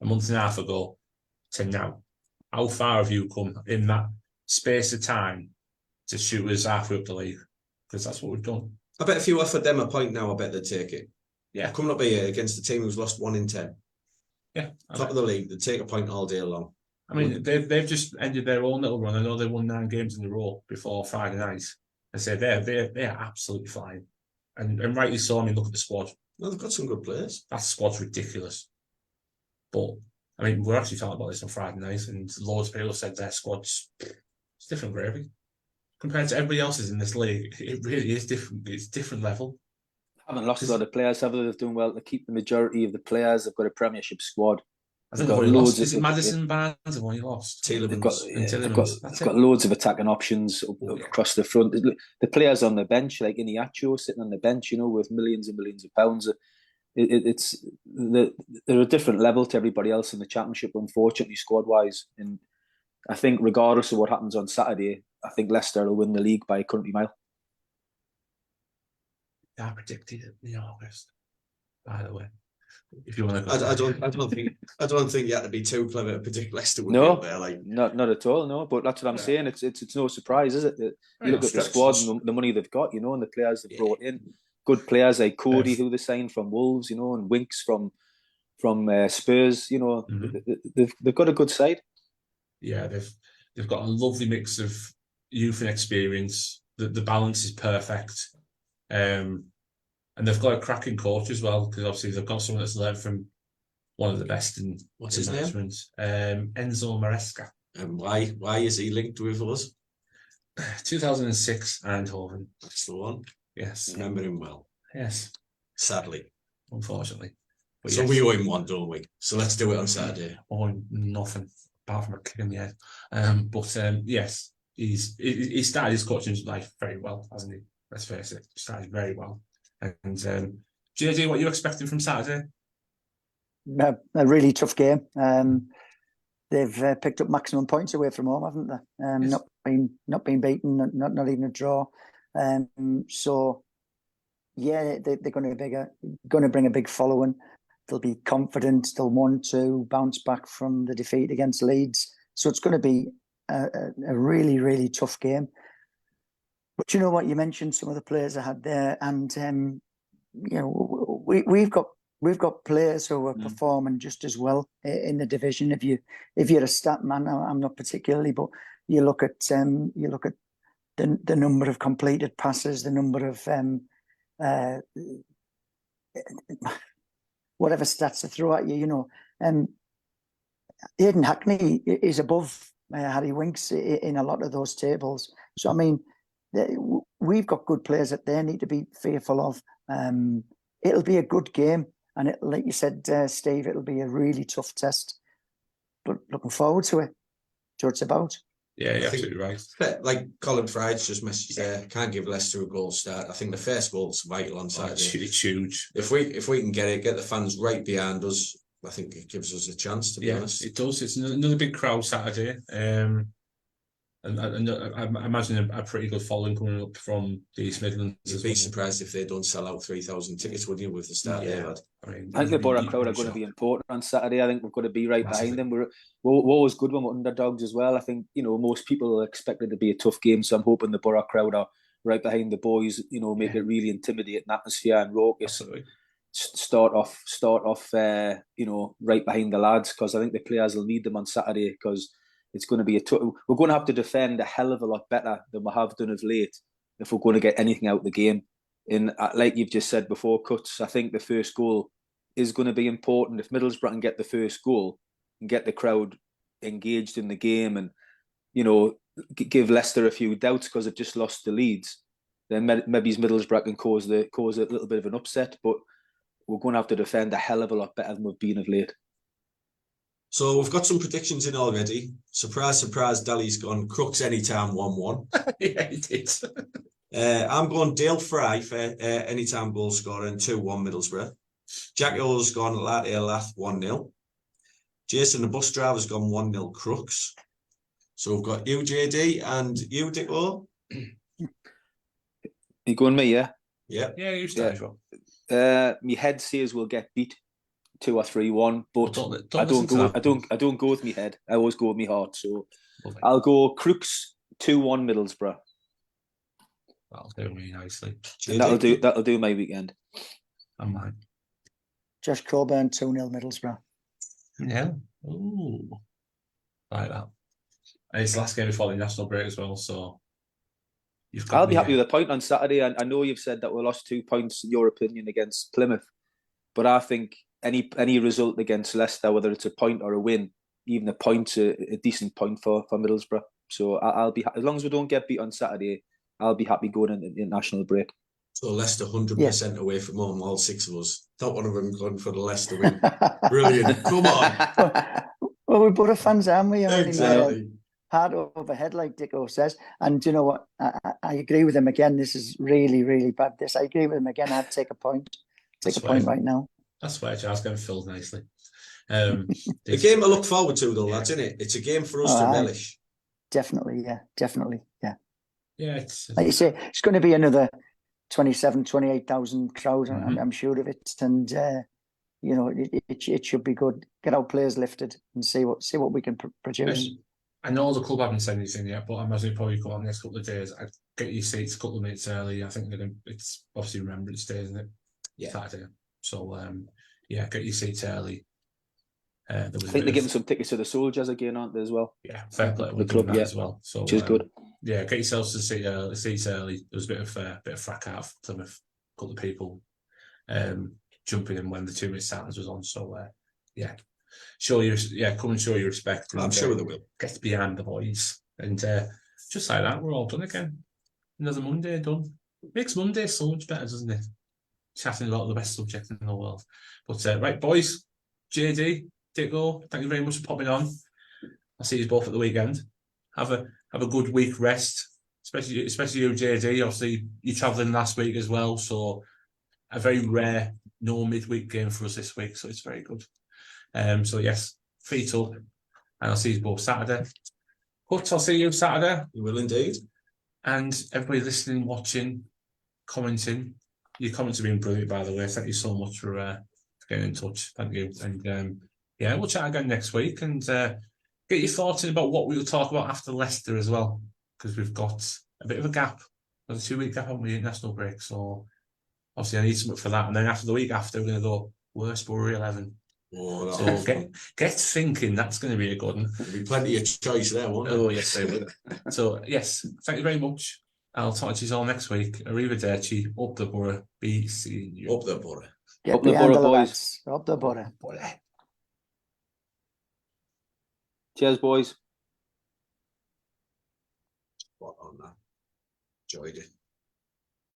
A: a month and a half ago to now? How far have you come in that space of time to shoot us halfway up the league? Because that's what we've done.
C: I bet if you offered them a point now, I bet they'd take it.
A: Yeah.
C: Coming up here against a team who's lost 1 in 10.
A: Yeah.
C: Top of the league, they'd take a point all day long.
A: I mean, they've just ended their own little run. I know they won 9 games in a row before Friday night. I say they're absolutely flying, and rightly so. I mean, look at the squad.
C: No, they've got some good players.
A: That squad's ridiculous. But I mean, we're actually talking about this on Friday night, and loads of people said their squad's it's different gravy compared to everybody else's in this league. It really is different. It's different level.
D: Haven't lost a lot of players, have they? They've done well to keep the majority of the players. They've got a Premiership squad.
A: I think
D: They've
A: they've
D: got
A: already lost.
D: loads
A: Is
D: of
A: it Madison Barnes have only lost?
D: They've got,
C: Tielemans.
A: And
D: they've
A: Tielemans.
D: got,
A: That's
D: they've got
A: it.
D: loads of attacking options across the front. The players on the bench, like Iniacho sitting on the bench, you know, with millions and millions of pounds. They're a different level to everybody else in the Championship, unfortunately, squad-wise. And I think regardless of what happens on Saturday, I think Leicester will win the league by a country mile.
A: I predicted it in August. By the way, if you want to,
C: I don't think you have to be too clever to predict Leicester would
D: No,
C: be there. Like,
D: not at all. No, but that's what I'm saying. It's no surprise, is it? That you look at the squad and the money they've got, you know, and the players they've brought in. Good players like Cody, who they signed from Wolves, you know, and Winks from Spurs. You know, they've got a good side.
A: Yeah, they've got a lovely mix of youth and experience. The balance is perfect. And they've got a cracking coach as well, because obviously they've got someone that's learned from one of the best in
C: what's his name?
A: Enzo Maresca.
C: And why is he linked with us?
A: 2006 Eindhoven.
C: That's the one.
A: Yes.
C: Remember him well.
A: Yes.
C: Sadly.
A: Unfortunately. But
C: so
A: yes.
C: we owe him one, don't we? So let's do it on Saturday.
A: Or nothing, apart from a kick in the head. Yes, he started his coaching life very well, hasn't he? Let's face it. He started very well. And JJ, what are you expecting from Saturday?
B: A really tough game. They've picked up maximum points away from home, haven't they?
A: Yes.
B: Not been beaten, not even a draw. So yeah, they're going to bring a big following. They'll be confident. They'll want to bounce back from the defeat against Leeds. So it's going to be a really, really tough game. But you know what? You mentioned some of the players I had there, and you know, we've got players who are performing just as well in the division. If you're a stat man, I'm not particularly, but you look at the number of completed passes, the number of whatever stats they throw at you. You know, Aidan Hackney is above Harry Winks in a lot of those tables. So I mean, we've got good players that they need to be fearful of. It'll be a good game, and like you said, Steve, it'll be a really tough test. But looking forward to it. So it's about.
A: Yeah, you're absolutely right.
C: Like Colin Fry's just messaged there, can't give Leicester a goal start. I think the first goal's vital on Saturday.
A: It's huge.
C: If we can get the fans right behind us, I think it gives us a chance, to be honest.
A: It does. It's another big crowd Saturday. And I imagine a pretty good following coming up from the East Midlands.
C: You'd be surprised if they don't sell out 3,000 tickets, wouldn't you, with the start they've had?
D: I think the Borough crowd are going to be important on Saturday. I think we've got to be right behind them. We're always good when we're underdogs as well. I think, you know, most people expect it to be a tough game, so I'm hoping the Borough crowd are right behind the boys, you know, make it really intimidating atmosphere and raucous.
A: Absolutely.
D: Start off, you know, right behind the lads, because I think the players will need them on Saturday, because it's going to be we're going to have to defend a hell of a lot better than we have done of late if we're going to get anything out of the game. And like you've just said before, Cuts, I think the first goal is going to be important. If Middlesbrough can get the first goal and get the crowd engaged in the game, and, you know, give Leicester a few doubts because they've just lost the Leeds, then maybe Middlesbrough can cause a little bit of an upset. But we're going to have to defend a hell of a lot better than we've been of late.
C: So we've got some predictions in already. Surprise, surprise, Dally's gone Crooks anytime 1-1.
A: Yeah, he did.
C: I'm going Dale Fry for anytime goal scorer and 2-1 Middlesbrough. Jack O's gone Latte Lath 1-0. Jason the bus driver's gone 1-0 Crooks. So we've got you, JD, and you, Dick O.
D: You going me, yeah?
C: Yeah.
A: Yeah, you start as well.
D: My head says we'll get beat 2 or 3-1, but I don't go with my head. I always go with my heart. So I'll go Crooks 2-1 Middlesbrough.
A: That'll do really nicely.
D: And that'll do my weekend.
A: And mine.
B: Josh Coburn 2-0 Middlesbrough.
A: Yeah. Ooh. like that. And it's the last game before the national break as well, so you've got
D: I'll be happy with a point on Saturday. I know you've said that we lost 2 points, in your opinion, against Plymouth, but I think any result against Leicester, whether it's a point or a win, even a point's a decent point for Middlesbrough. So I'll be, as long as we don't get beat on Saturday, I'll be happy going into the international break.
C: So Leicester 100% away from home, all 6 of us. Not one of them going for the Leicester win. Brilliant. Come on.
B: Well, we're Borough fans, aren't we? I mean,
C: Exactly.
B: heart overhead, like Dicko says. And you know what? I agree with him again. This is really, really bad. I agree with him again. I'd take a point. Take a point right now.
A: That's why Charles getting filled nicely.
C: A game to look forward to, though, lads, isn't it? It's a game for us to relish.
B: Definitely, yeah.
A: Yeah, it's
B: like you say, it's going to be another 27, 28,000 crowd. I'm sure of it. And you know, it should be good. Get our players lifted and see what we can produce.
A: I know the club haven't said anything yet, but I imagine it'll probably come on the next couple of days. I'd get your seats a couple of minutes early. I think it's obviously Remembrance Day, isn't it?
C: Yeah.
A: Saturday. So yeah, get your seats early.
D: I think they're giving some tickets to the Soldiers again, aren't they, as well?
A: Yeah, fair play.
D: The club, yeah,
A: as well. So,
D: which is good.
A: Yeah, get yourselves to the seats early. There was a bit of frack out of Plymouth. A couple of people jumping in when the 2 minute silence was on. So yeah, come and show your respect. And,
C: I'm sure they will.
A: Get behind the boys, and just like that, we're all done again. Another Monday done. Makes Monday so much better, doesn't it? Chatting about the best subject in the world. But right, boys, JD, Dicko, thank you very much for popping on. I'll see you both at the weekend. Have a good week rest, especially you, JD. Obviously, you're travelling last week as well, so a very rare no midweek game for us this week, so it's very good. So yes, feet up, and I'll see you both Saturday. But I'll see you Saturday.
C: You will indeed.
A: And everybody listening, watching, commenting. Your comments have been brilliant, by the way. Thank you so much for getting in touch. Thank you. And yeah, we'll chat again next week and get your thoughts in about what we'll talk about after Leicester as well, because we've got a bit of a gap. There's a 2-week gap on the national break, so obviously I need something for that. And then after the week after, we're going to go worst Bury 11.
C: Oh,
A: so get thinking. That's going to be a good one.
C: There'll be plenty of choice there, won't there?
A: Oh yes, they will. So yes, thank you very much. I'll talk to you all next week. Arrivederci. Up the Borough. Be seeing you.
C: Up the Borough.
B: Get
D: Up the
B: behind
D: Borough,
B: the
D: boys.
B: lads. Up the Borough.
D: Cheers, boys.
C: Spot on that. Enjoyed it.